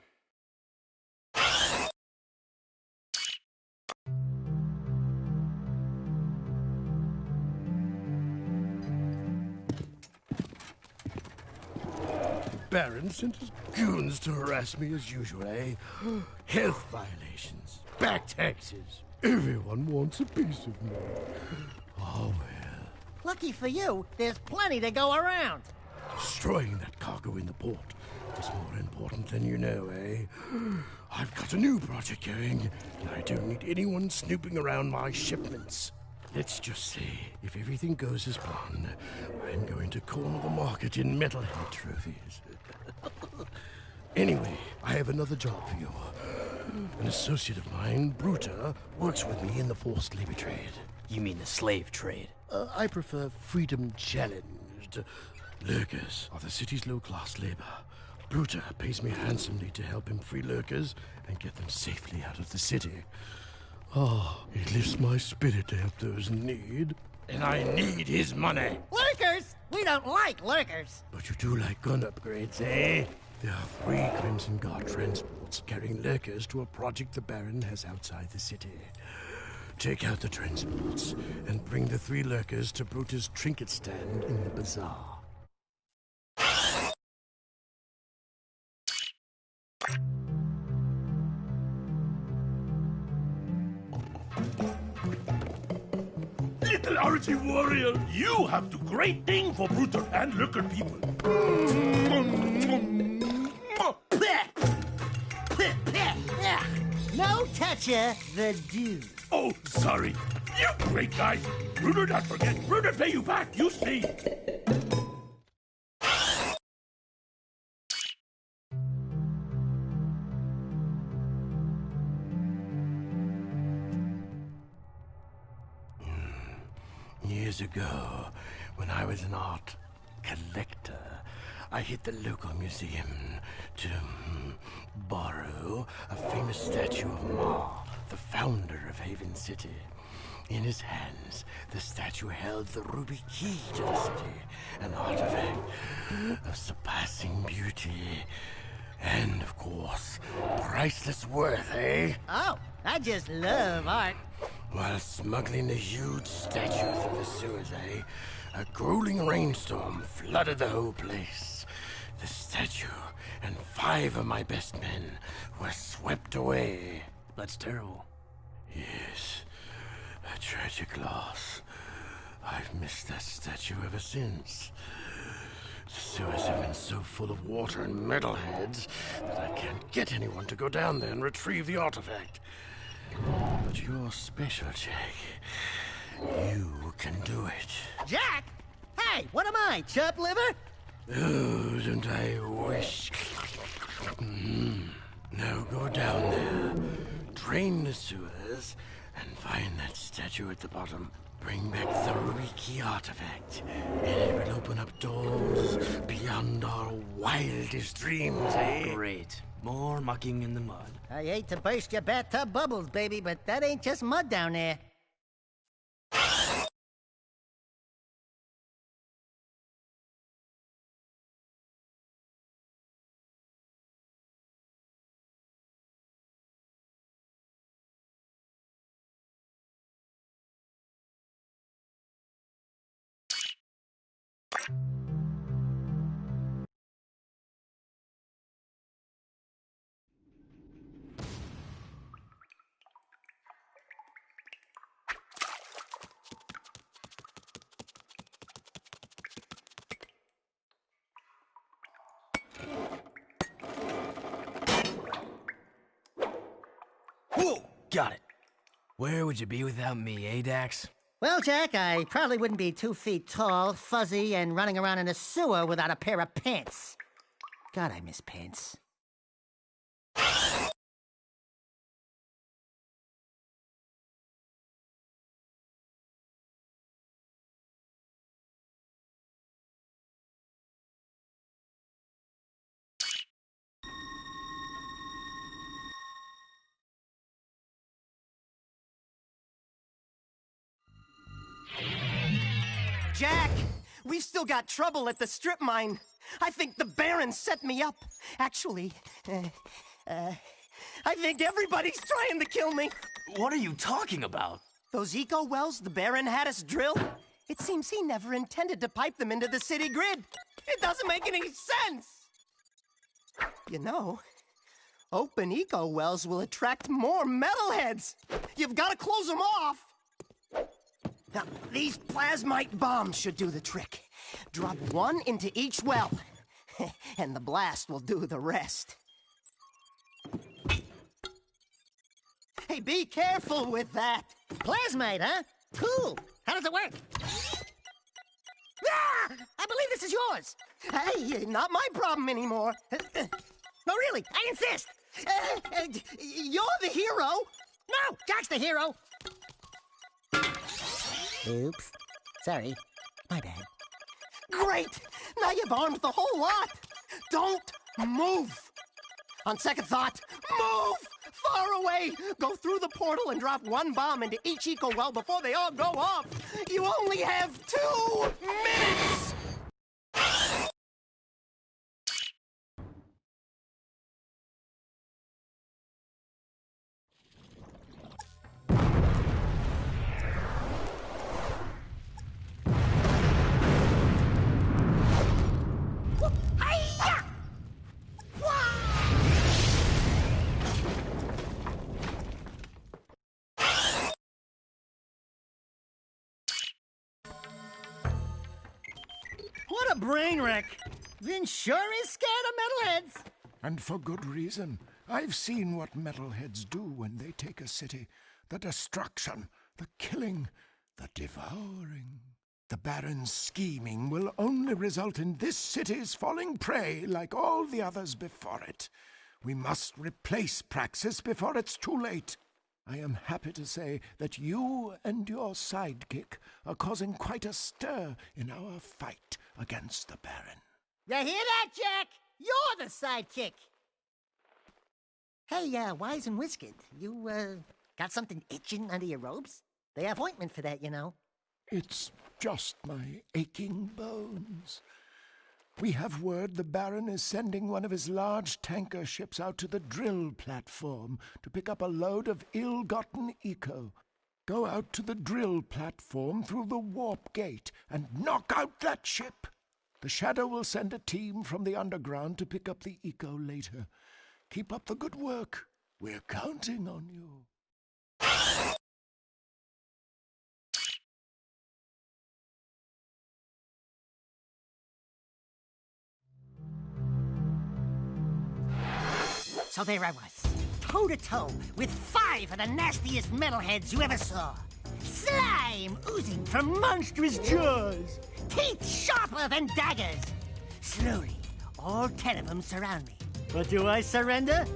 Baron sent his goons to harass me as usual, eh? Health violations, back taxes. Everyone wants a piece of me. Oh, well. Lucky for you, there's plenty to go around. Destroying that cargo in the port is more important than you know, eh? I've got a new project going, and I don't need anyone snooping around my shipments. Let's just say, if everything goes as planned, I'm going to corner the market in metalhead trophies. Anyway, I have another job for you. An associate of mine, Bruta, works with me in the forced labor trade. You mean the slave trade? I prefer freedom challenged. Lurkers are the city's low-class labor. Bruta pays me handsomely to help him free lurkers and get them safely out of the city. Oh, it lifts my spirit to help those in need. And I need his money. Lurkers? We don't like lurkers. But you do like gun upgrades, eh? There are 3 Crimson Guard transports carrying lurkers to a project the Baron has outside the city. Take out the transports and bring the 3 lurkers to Brutus' trinket stand in the bazaar. Little Archie warrior, you have do great thing for Brutus and lurker people. No toucher, the dude. Oh, sorry. You great guy. Brutus not forget. Brutus pay you back, you see. Years ago, when I was an art collector, I hit the local museum to borrow a famous statue of Ma, the founder of Haven City. In his hands, the statue held the ruby key to the city, an artifact of surpassing beauty. And, of course, priceless worth, eh? Oh, I just love art. While smuggling the huge statue through the sewers, a grueling rainstorm flooded the whole place. The statue and 5 of my best men were swept away. That's terrible. Yes, a tragic loss. I've missed that statue ever since. The sewers have been so full of water and metalheads that I can't get anyone to go down there and retrieve the artifact. But you're special, Jack. You can do it. Jack? Hey, what am I, chub liver? Oh, don't I wish? Now go down there, drain the sewers, and find that statue at the bottom. Bring back the ruby key artifact, and it will open up doors beyond our wildest dreams, eh? Great. More mucking in the mud. I hate to burst your bathtub bubbles, baby, but that ain't just mud down there. Whoa! Got it. Where would you be without me, eh, Dax? Well, Jack, I probably wouldn't be 2 feet tall, fuzzy, and running around in a sewer without a pair of pants. God, I miss pants. Jack! We've still got trouble at the strip mine. I think the Baron set me up. Actually, I think everybody's trying to kill me. What are you talking about? Those eco wells the Baron had us drill? It seems he never intended to pipe them into the city grid. It doesn't make any sense. You know, open eco wells will attract more metalheads. You've got to close them off. Now, these plasmite bombs should do the trick. Drop 1 into each well, and the blast will do the rest. Hey, be careful with that. Plasmite, huh? Cool. How does it work? Ah! I believe this is yours. Hey, not my problem anymore. No, really, I insist. You're the hero. No, Jack's the hero. Oops. Sorry. My bad. Great! Now you've armed the whole lot. Don't move. On second thought, move! Far away! Go through the portal and drop 1 bomb into each eco well before they all go off. You only have 2 minutes! What a brain wreck! Vin sure is scared of metalheads. And for good reason. I've seen what metalheads do when they take a city. The destruction, the killing, the devouring. The Baron's scheming will only result in this city's falling prey like all the others before it. We must replace Praxis before it's too late. I am happy to say that you and your sidekick are causing quite a stir in our fight against the Baron. You hear that, Jack? You're the sidekick. Hey, Wise and Whiskered, you, got something itching under your robes? They have ointment for that, you know. It's just my aching bones. We have word the Baron is sending one of his large tanker ships out to the drill platform to pick up a load of ill-gotten eco. Go out to the drill platform through the warp gate and knock out that ship. The Shadow will send a team from the underground to pick up the eco later. Keep up the good work. We're counting on you. So there I was, toe-to-toe with 5 of the nastiest metalheads you ever saw. Slime oozing from monstrous jaws, teeth sharper than daggers. Slowly, all 10 of them surround me. But do I surrender?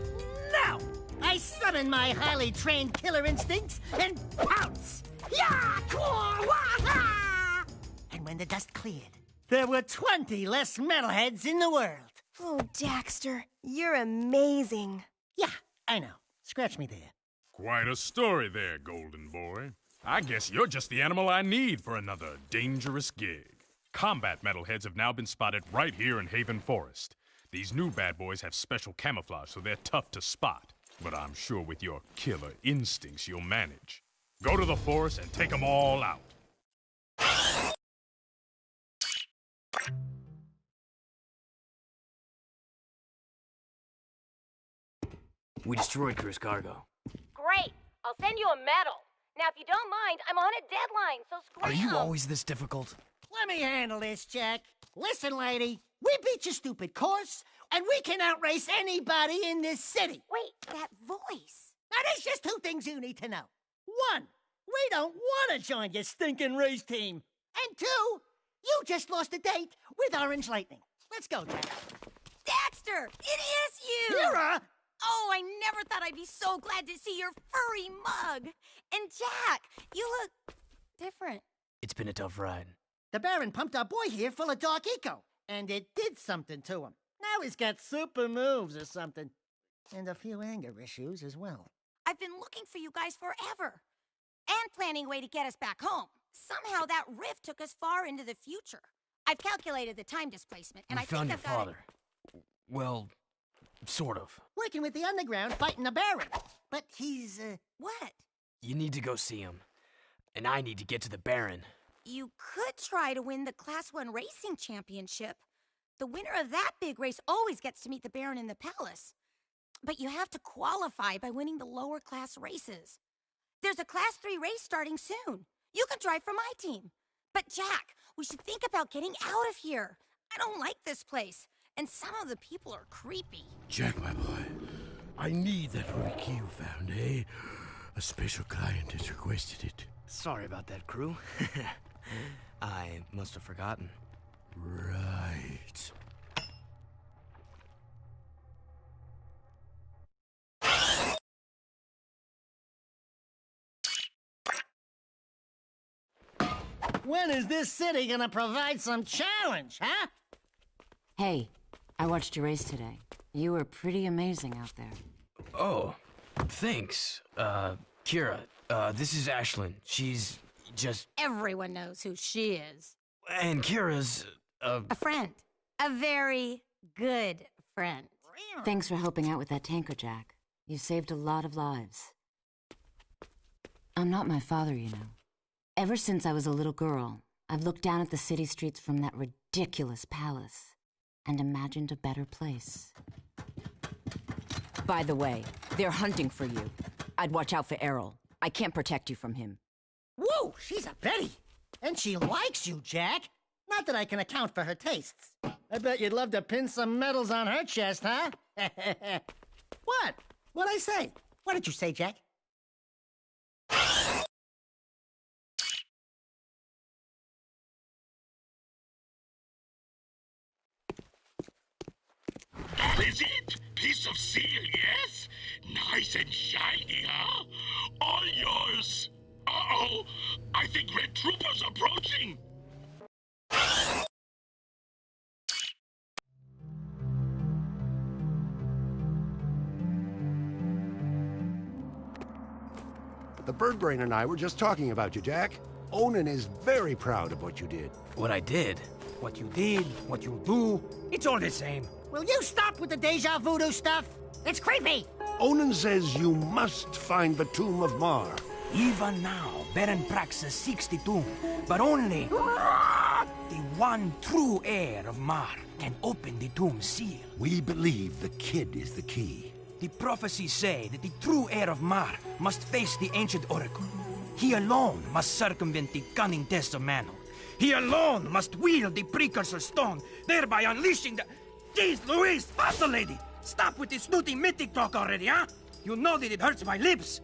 No! I summon my highly trained killer instincts and pounce! Ya! Wah! And when the dust cleared, there were 20 less metalheads in the world. Oh, Daxter, you're amazing. Yeah, I know. Scratch me there. Quite a story there, Golden Boy. I guess you're just the animal I need for another dangerous gig. Combat metalheads have now been spotted right here in Haven Forest. These new bad boys have special camouflage, so they're tough to spot. But I'm sure with your killer instincts, you'll manage. Go to the forest and take them all out. We destroyed Crew's cargo. Great. I'll send you a medal. Now, if you don't mind, I'm on a deadline, so scram. Are you always this difficult? Let me handle this, Jack. Listen, lady, we beat your stupid course, and we can outrace anybody in this city. Wait, that voice. Now, there's just 2 things you need to know. 1, we don't want to join your stinking race team. And 2, you just lost a date with Orange Lightning. Let's go, Jack. Daxter, it is you! Kira! Oh, I never thought I'd be so glad to see your furry mug. And Jack, you look different. It's been a tough ride. The Baron pumped our boy here full of dark eco, and it did something to him. Now he's got super moves or something. And a few anger issues as well. I've been looking for you guys forever. And planning a way to get us back home. Somehow that rift took us far into the future. I've calculated the time displacement, and I think I've got found your father. Well, sort of. Working with the underground, fighting the Baron. But he's, What? You need to go see him. And I need to get to the Baron. You could try to win the Class 1 racing championship. The winner of that big race always gets to meet the Baron in the palace. But you have to qualify by winning the lower class races. There's a Class 3 race starting soon. You can drive for my team. But Jack, we should think about getting out of here. I don't like this place. And some of the people are creepy. Jack, my boy, I need that ruby key you found, eh? A special client has requested it. Sorry about that, Crew. I must have forgotten. Right. When is this city gonna provide some challenge, huh? Hey, I watched your race today. You were pretty amazing out there. Oh, thanks. Kira, this is Ashlyn. She's just... Everyone knows who she is. And Kira's, A friend. A very good friend. Thanks for helping out with that tanker, Jack. You saved a lot of lives. I'm not my father, you know. Ever since I was a little girl, I've looked down at the city streets from that ridiculous palace and imagined a better place. By the way, they're hunting for you. I'd watch out for Errol. I can't protect you from him. Whoa, she's a Betty. And she likes you, Jack. Not that I can account for her tastes. I bet you'd love to pin some medals on her chest, huh? What? What'd I say? What did you say, Jack? That is it! Piece of seal, yes? Nice and shiny, huh? All yours. Uh-oh! I think Red Trooper's approaching! The Bird Brain and I were just talking about you, Jack. Onan is very proud of what you did. What I did? What you did? What you do? It's all the same. Will you stop with the deja voodoo stuff? It's creepy! Onan says you must find the Tomb of Mar. Even now, Baron Praxis seeks the tomb, but only the one true heir of Mar can open the tomb seal. We believe the kid is the key. The prophecies say that the true heir of Mar must face the ancient oracle. He alone must circumvent the cunning tests of manhood. He alone must wield the precursor stone, thereby unleashing the... Jeez Louise, fossil lady! Stop with this snooty mythic talk already, huh? You know that it hurts my lips.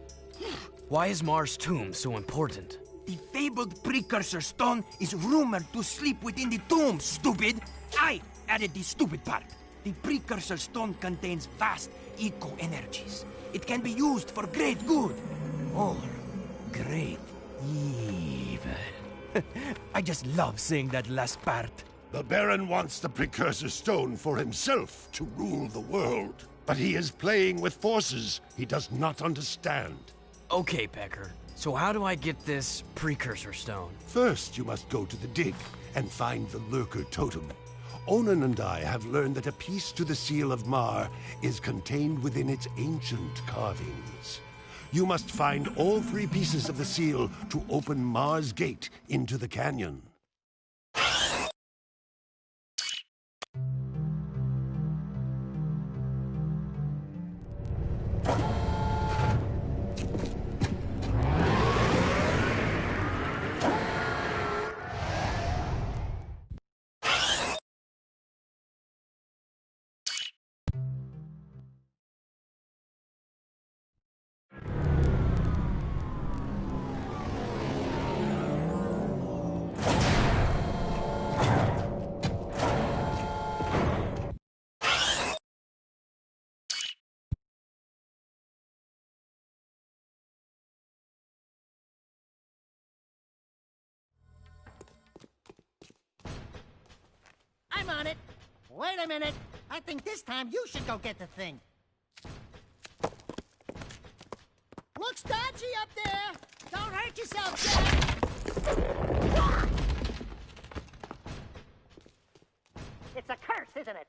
Why is Mar's tomb so important? The fabled precursor stone is rumored to sleep within the tomb, stupid! I added the stupid part. The precursor stone contains vast eco-energies. It can be used for great good, or great evil. I just love saying that last part. The Baron wants the precursor stone for himself to rule the world. But he is playing with forces he does not understand. Okay, Pecker. So how do I get this precursor stone? First, you must go to the dig and find the Lurker Totem. Onan and I have learned that a piece to the Seal of Mar is contained within its ancient carvings. You must find all 3 pieces of the seal to open Mar's gate into the canyon. I'm on it. Wait a minute. I think this time you should go get the thing. Looks dodgy up there. Don't hurt yourself, Jack. It's a curse, isn't it?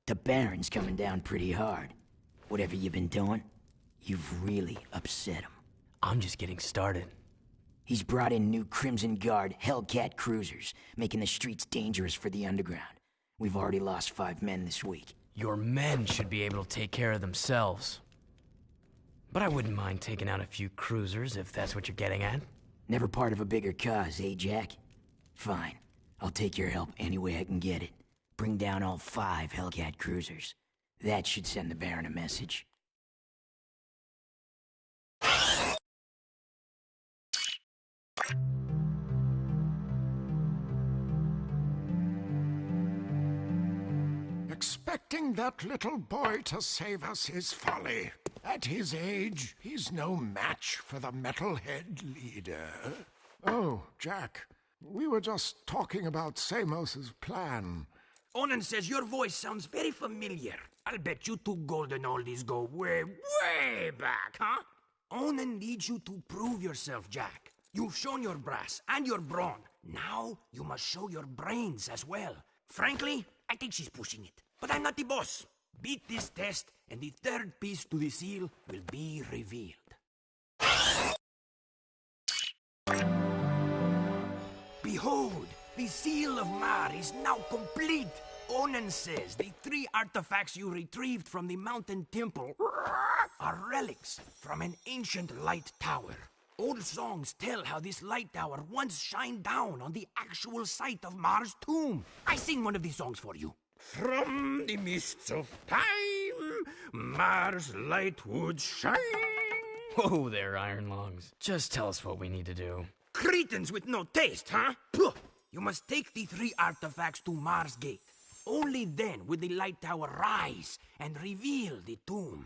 The Baron's coming down pretty hard. Whatever you've been doing, you've really upset him. I'm just getting started. He's brought in new Crimson Guard Hellcat cruisers, making the streets dangerous for the underground. We've already lost 5 men this week. Your men should be able to take care of themselves. But I wouldn't mind taking out a few cruisers if that's what you're getting at. Never part of a bigger cause, eh, Jack? Fine. I'll take your help any way I can get it. Bring down all 5 Hellcat cruisers. That should send the Baron a message. Expecting that little boy to save us is folly. At his age, he's no match for the metalhead leader. Oh, Jack, we were just talking about Samos's plan. Onan says your voice sounds very familiar. I'll bet you two golden oldies go way, way back, huh? Onan needs you to prove yourself, Jack. You've shown your brass and your brawn. Now you must show your brains as well. Frankly, I think she's pushing it. But I'm not the boss. Beat this test, and the third piece to the seal will be revealed. Behold, the seal of Mar is now complete. Onan says the 3 artifacts you retrieved from the mountain temple are relics from an ancient light tower. Old songs tell how this light tower once shined down on the actual site of Mar's tomb. I sing one of these songs for you. From the mists of time, Mars light would shine. Whoa there, Iron Lungs. Just tell us what we need to do. Cretins with no taste, huh? Puh. You must take the 3 artifacts to Mars Gate. Only then will the light tower rise and reveal the tomb.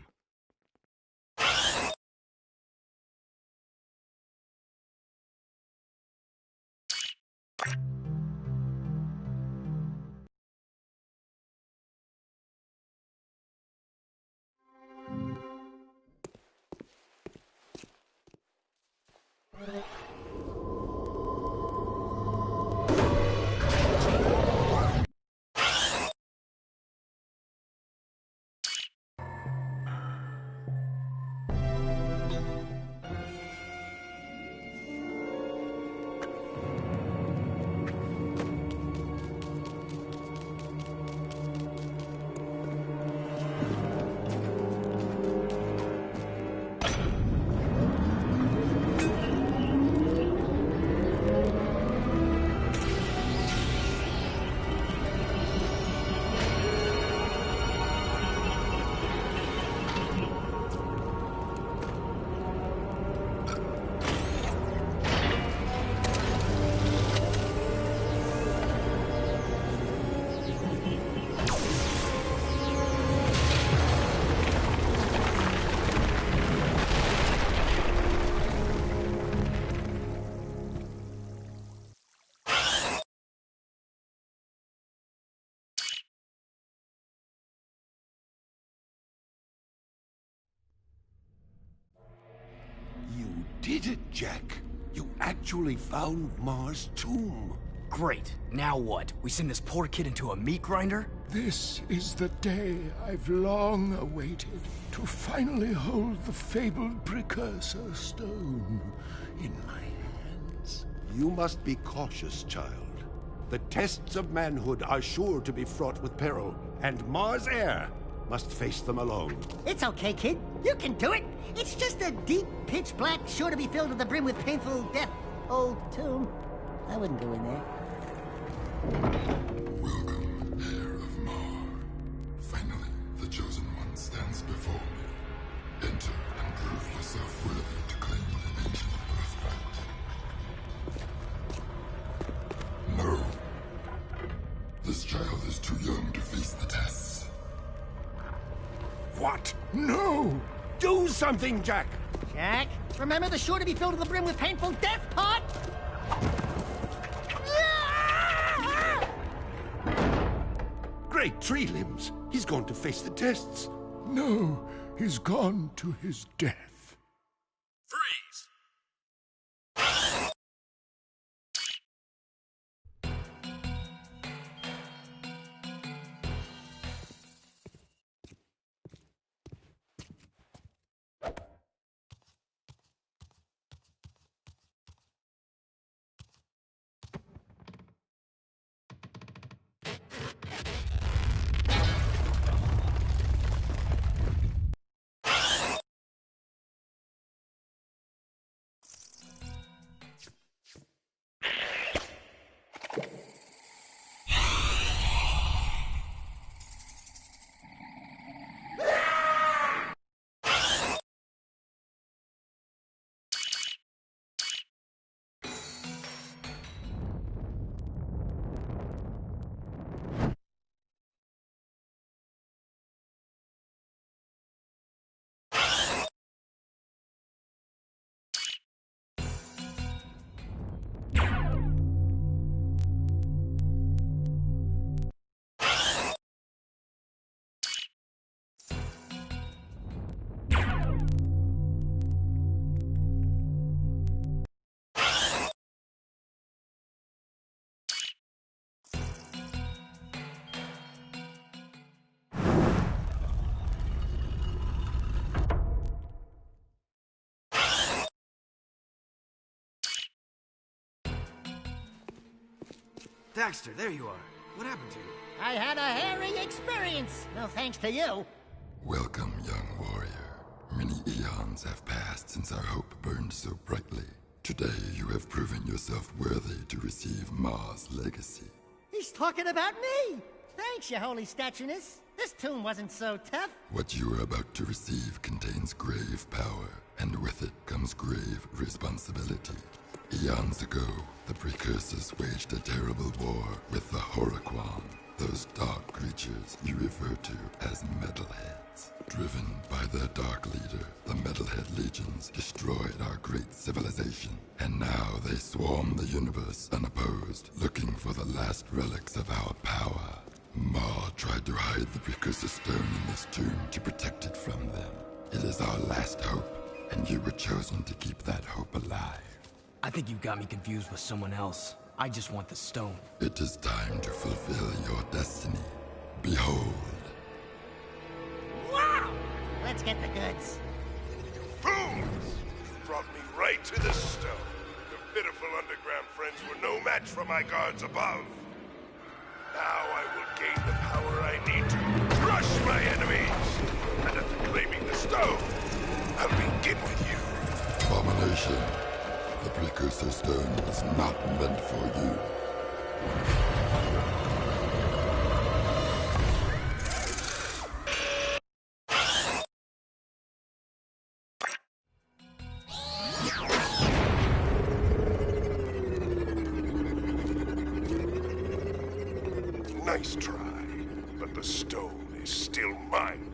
You did it, Jack. You actually found Mars' tomb. Great. Now what? We send this poor kid into a meat grinder? This is the day I've long awaited, to finally hold the fabled precursor stone in my hands. You must be cautious, child. The tests of manhood are sure to be fraught with peril, and Mars Air must face them alone. It's okay, kid. You can do it. It's just a deep, pitch black, sure to be filled to the brim with painful death old tomb. I wouldn't go in there. Welcome, heir of Mar. Finally, the Chosen One stands before me. Enter and prove yourself worthy to claim the ancient birthright. No. This child is too young to face the tests. What? No! Do something, Jack! Jack, remember the sure to be filled to the brim with painful death part? Great tree limbs! He's going to face the tests. No, he's gone to his death. Daxter, there you are. What happened to you? I had a hairy experience. No thanks to you. Welcome, young warrior. Many eons have passed since our hope burned so brightly. Today you have proven yourself worthy to receive Mars' legacy. He's talking about me. Thanks, your holy statueness. This tomb wasn't so tough. What you are about to receive contains grave power, and with it comes grave responsibility. Eons ago, the Precursors waged a terrible war with the Horoquan, those dark creatures you refer to as Metalheads. Driven by their dark leader, the Metalhead Legions destroyed our great civilization, and now they swarm the universe unopposed, looking for the last relics of our power. Ma tried to hide the Precursor Stone in this tomb to protect it from them. It is our last hope, and you were chosen to keep that hope alive. I think you got me confused with someone else. I just want the stone. It is time to fulfill your destiny. Behold. Wow! Let's get the goods. Fools! You brought me right to the stone. Your pitiful underground friends were no match for my guards above. Now I will gain the power I need to crush my enemies. And after claiming the stone, I'll begin with you. Abomination. The Precursor Stone was not meant for you. Nice try, but the stone is still mine.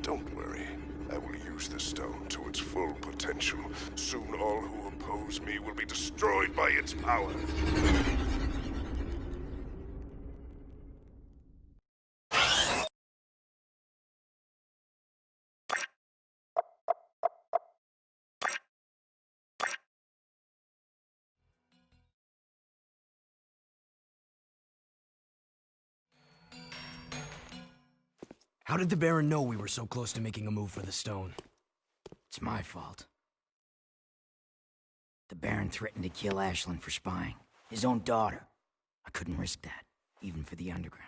Don't worry, I will use the stone to its full potential. Soon all who oppose me will be destroyed by its power. How did the Baron know we were so close to making a move for the stone? It's my fault. The Baron threatened to kill Ashlyn for spying. His own daughter. I couldn't risk that, even for the underground.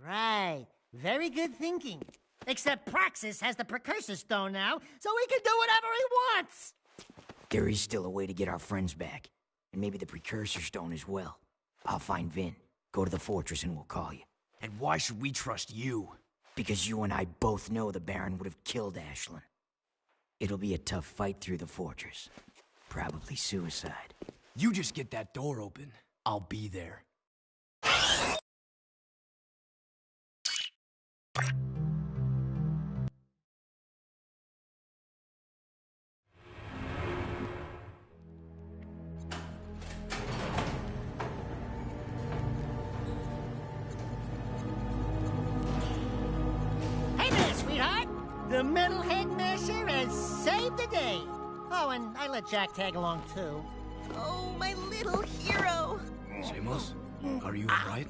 Right. Very good thinking. Except Praxis has the Precursor Stone now, so he can do whatever he wants! There is still a way to get our friends back. And maybe the Precursor Stone as well. I'll find Vin. Go to the fortress and we'll call you. And why should we trust you? Because you and I both know the Baron would have killed Ashlyn. It'll be a tough fight through the fortress. Probably suicide. You just get that door open. I'll be there. Hey there, sweetheart! The Metalhead Masher has saved the day. Oh, and I let Jack tag along, too. Oh, my little hero. Samos, are you alright?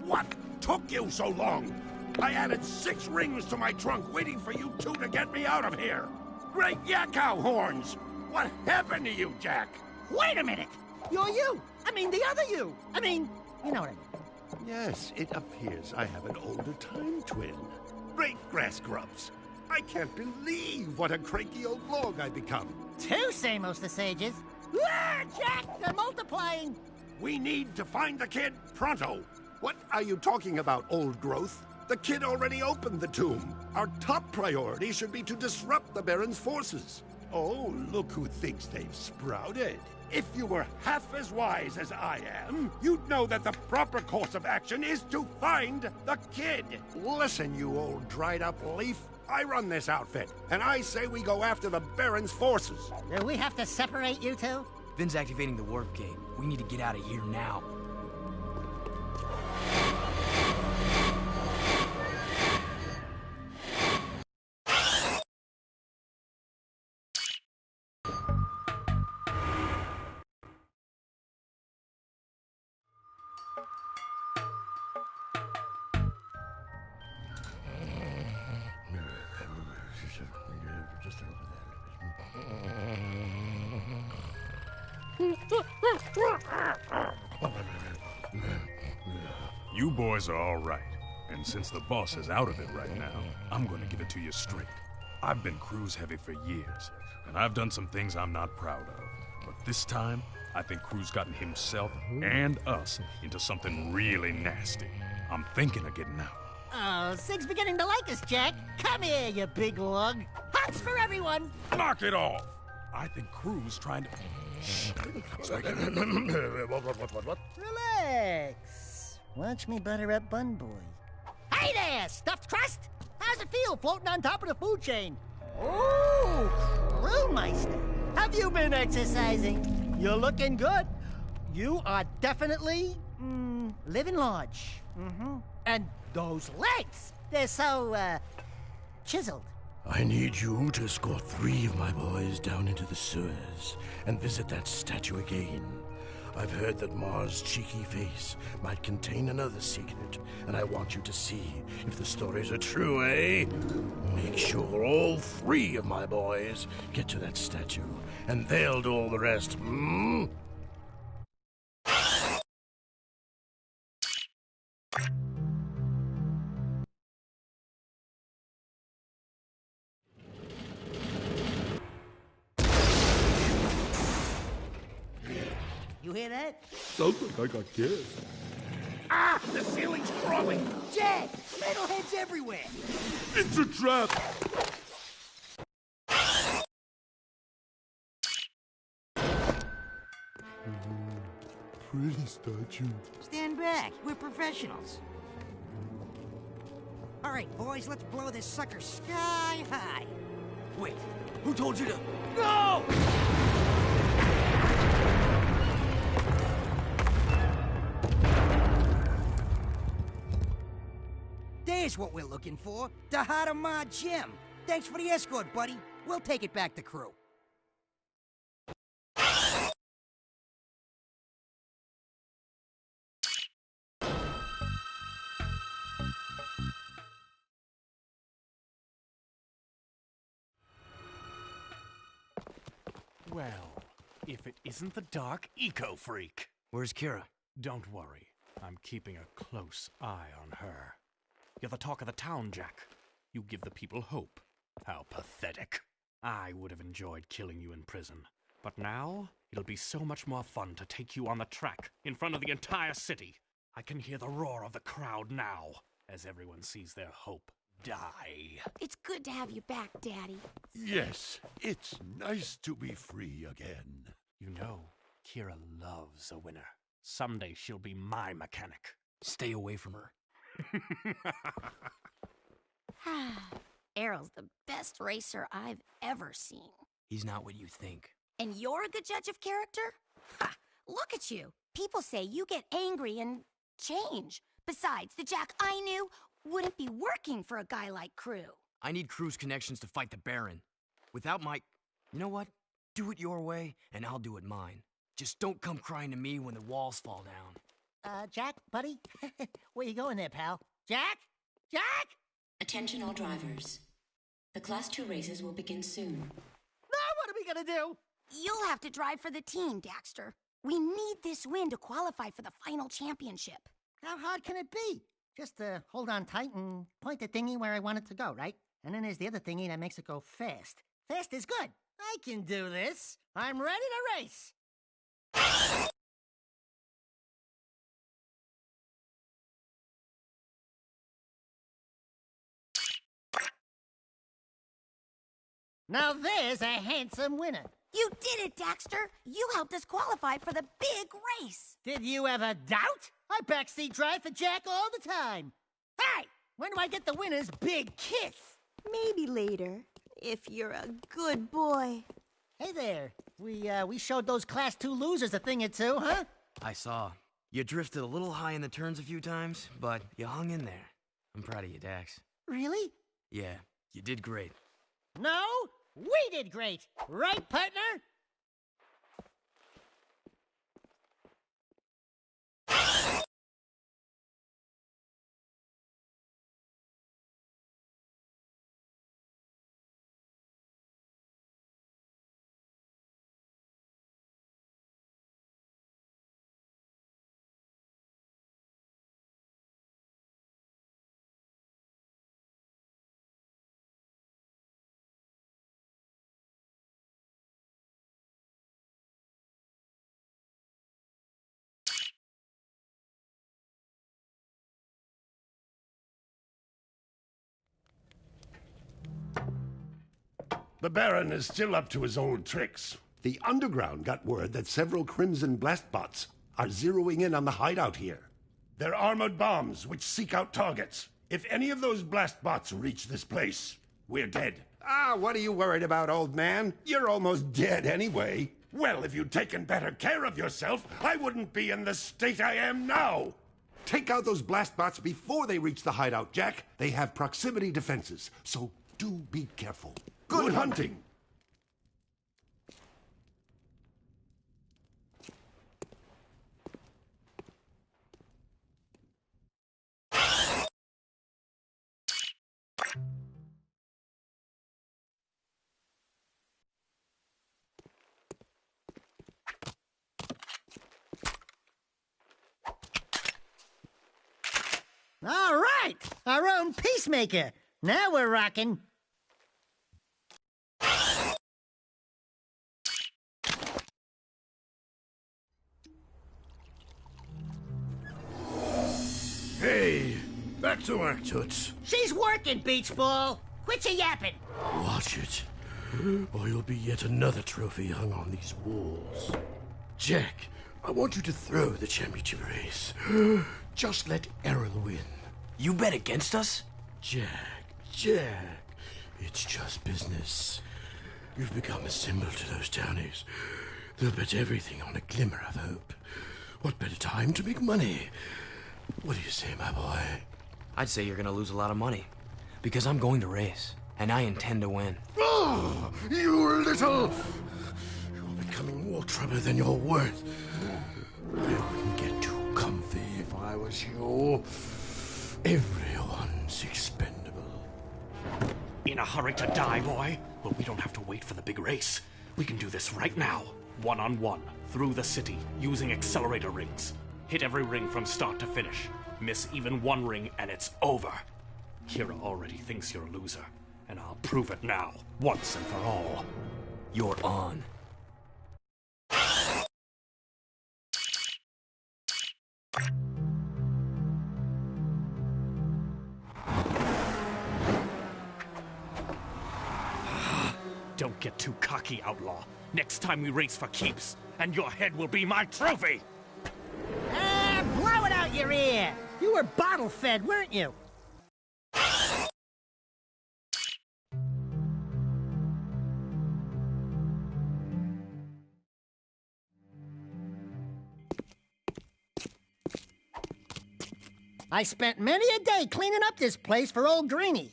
What took you so long? I added 6 rings to my trunk waiting for you two to get me out of here. Great yakkow horns! What happened to you, Jack? Wait a minute! You're you! I mean, the other you! I mean, you know what I mean. Yes, it appears I have an older time twin. Great grass grubs. I can't believe what a cranky old log I've become. 2 Samos the Sages. Ah, Jack, they're multiplying! We need to find the kid pronto. What are you talking about, old growth? The kid already opened the tomb. Our top priority should be to disrupt the Baron's forces. Oh, look who thinks they've sprouted. If you were half as wise as I am, you'd know that the proper course of action is to find the kid. Listen, you old dried-up leaf. I run this outfit, and I say we go after the Baron's forces. Do we have to separate you two? Vin's activating the warp gate. We need to get out of here now. You boys are all right. And since the boss is out of it right now, I'm gonna give it to you straight. I've been cruise heavy for years, and I've done some things I'm not proud of. But this time, I think Crew's gotten himself and us into something really nasty. I'm thinking of getting out. Oh, Sig's beginning to like us, Jack. Come here, you big lug. Hugs for everyone. Knock it off! I think Crew's trying to... What? Relax. Watch me butter up Bun Boy. Hey there, stuffed crust! How's it feel floating on top of the food chain? Ooh, Crewmeister. Have you been exercising? You're looking good. You are definitely, living large. And those legs, they're so, chiseled. I need you to escort 3 of my boys down into the sewers and visit that statue again. I've heard that Mars' cheeky face might contain another secret, and I want you to see if the stories are true, eh? Make sure all 3 of my boys get to that statue, and they'll do all the rest, hmm? You hear that? Something I got kissed. Ah! The ceiling's crawling! Jack! Metalheads everywhere! It's a trap! Pretty statue. Stand back. We're professionals. All right, boys, let's blow this sucker sky high. Wait, who told you to... No! There's what we're looking for. The heart of my gem. Thanks for the escort, buddy. We'll take it back to Crew. Well, if it isn't the Dark Eco-Freak. Where's Kira? Don't worry. I'm keeping a close eye on her. You're the talk of the town, Jack. You give the people hope. How pathetic. I would have enjoyed killing you in prison. But now, it'll be so much more fun to take you on the track, in front of the entire city. I can hear the roar of the crowd now, as everyone sees their hope die. It's good to have you back, Daddy. Yes, it's nice to be free again. You know, Kira loves a winner. Someday she'll be my mechanic. Stay away from her. Errol's the best racer I've ever seen. He's not what you think. And you're a good judge of character? Ha! Look at you. People say you get angry and change. Besides, the Jack I knew wouldn't be working for a guy like Crew. I need Crew's connections to fight the Baron. Without my... You know what? Do it your way, and I'll do it mine. Just don't come crying to me when the walls fall down. Jack, buddy? Where you going there, pal? Jack? Jack? Attention all drivers. The Class 2 races will begin soon. Now what are we gonna do? You'll have to drive for the team, Daxter. We need this win to qualify for the final championship. How hard can it be? Just hold on tight and point the thingy where I want it to go, right? And then there's the other thingy that makes it go fast. Fast is good. I can do this. I'm ready to race. Now there's a handsome winner. You did it, Daxter. You helped us qualify for the big race. Did you ever doubt? I backseat drive for Jack all the time. Hey, when do I get the winner's big kiss? Maybe later, if you're a good boy. Hey there. We showed those Class 2 losers a thing or two, huh? I saw. You drifted a little high in the turns a few times, but you hung in there. I'm proud of you, Dax. Really? Yeah, you did great. No, we did great. Right, partner? The Baron is still up to his old tricks. The Underground got word that several Crimson blast bots are zeroing in on the hideout here. They're armored bombs which seek out targets. If any of those blast bots reach this place, we're dead. Ah, what are you worried about, old man? You're almost dead anyway. Well, if you'd taken better care of yourself, I wouldn't be in the state I am now. Take out those blast bots before they reach the hideout, Jack. They have proximity defenses, so do be careful. Good hunting! All right! Our own peacemaker. Now we're rocking. Hey, back to work, Toots. She's working, Beach Ball. Quit your yapping. Watch it, or you'll be yet another trophy hung on these walls. Jack, I want you to throw the championship race. Just let Errol win. You bet against us? Jack, it's just business. You've become a symbol to those townies. They'll bet everything on a glimmer of hope. What better time to make money? What do you say, my boy? I'd say you're gonna lose a lot of money. Because I'm going to race, and I intend to win. Oh, you little... You're becoming more trouble than you're worth. I wouldn't get too comfy if I was you. Everyone's expendable. In a hurry to die, boy? Well, we don't have to wait for the big race. We can do this right now. One-on-one, through the city, using accelerator rings. Hit every ring from start to finish. Miss even one ring and it's over. Kira already thinks you're a loser, and I'll prove it now, once and for all. You're on. Don't get too cocky, outlaw. Next time we race for keeps, and your head will be my trophy! Blow it out your ear! You were bottle-fed, weren't you? I spent many a day cleaning up this place for old Greenie.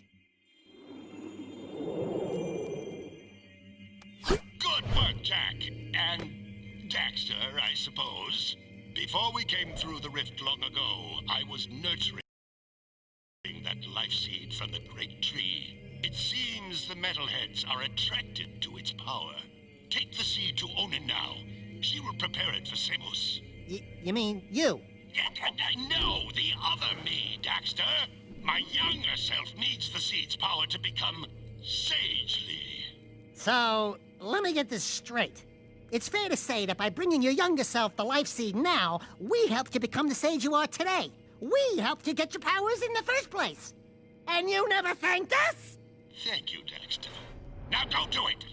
Good work, Jack. And Daxter, I suppose. Before we came through the rift long ago, I was nurturing that life seed from the great tree. It seems the metalheads are attracted to its power. Take the seed to Onin now. She will prepare it for Samus. You mean you? No, the other me, Daxter. My younger self needs the seed's power to become sagely. So, let me get this straight. It's fair to say that by bringing your younger self the life seed now, we helped you become the sage you are today. We helped you get your powers in the first place. And you never thanked us? Thank you, Daxter. Now go do it.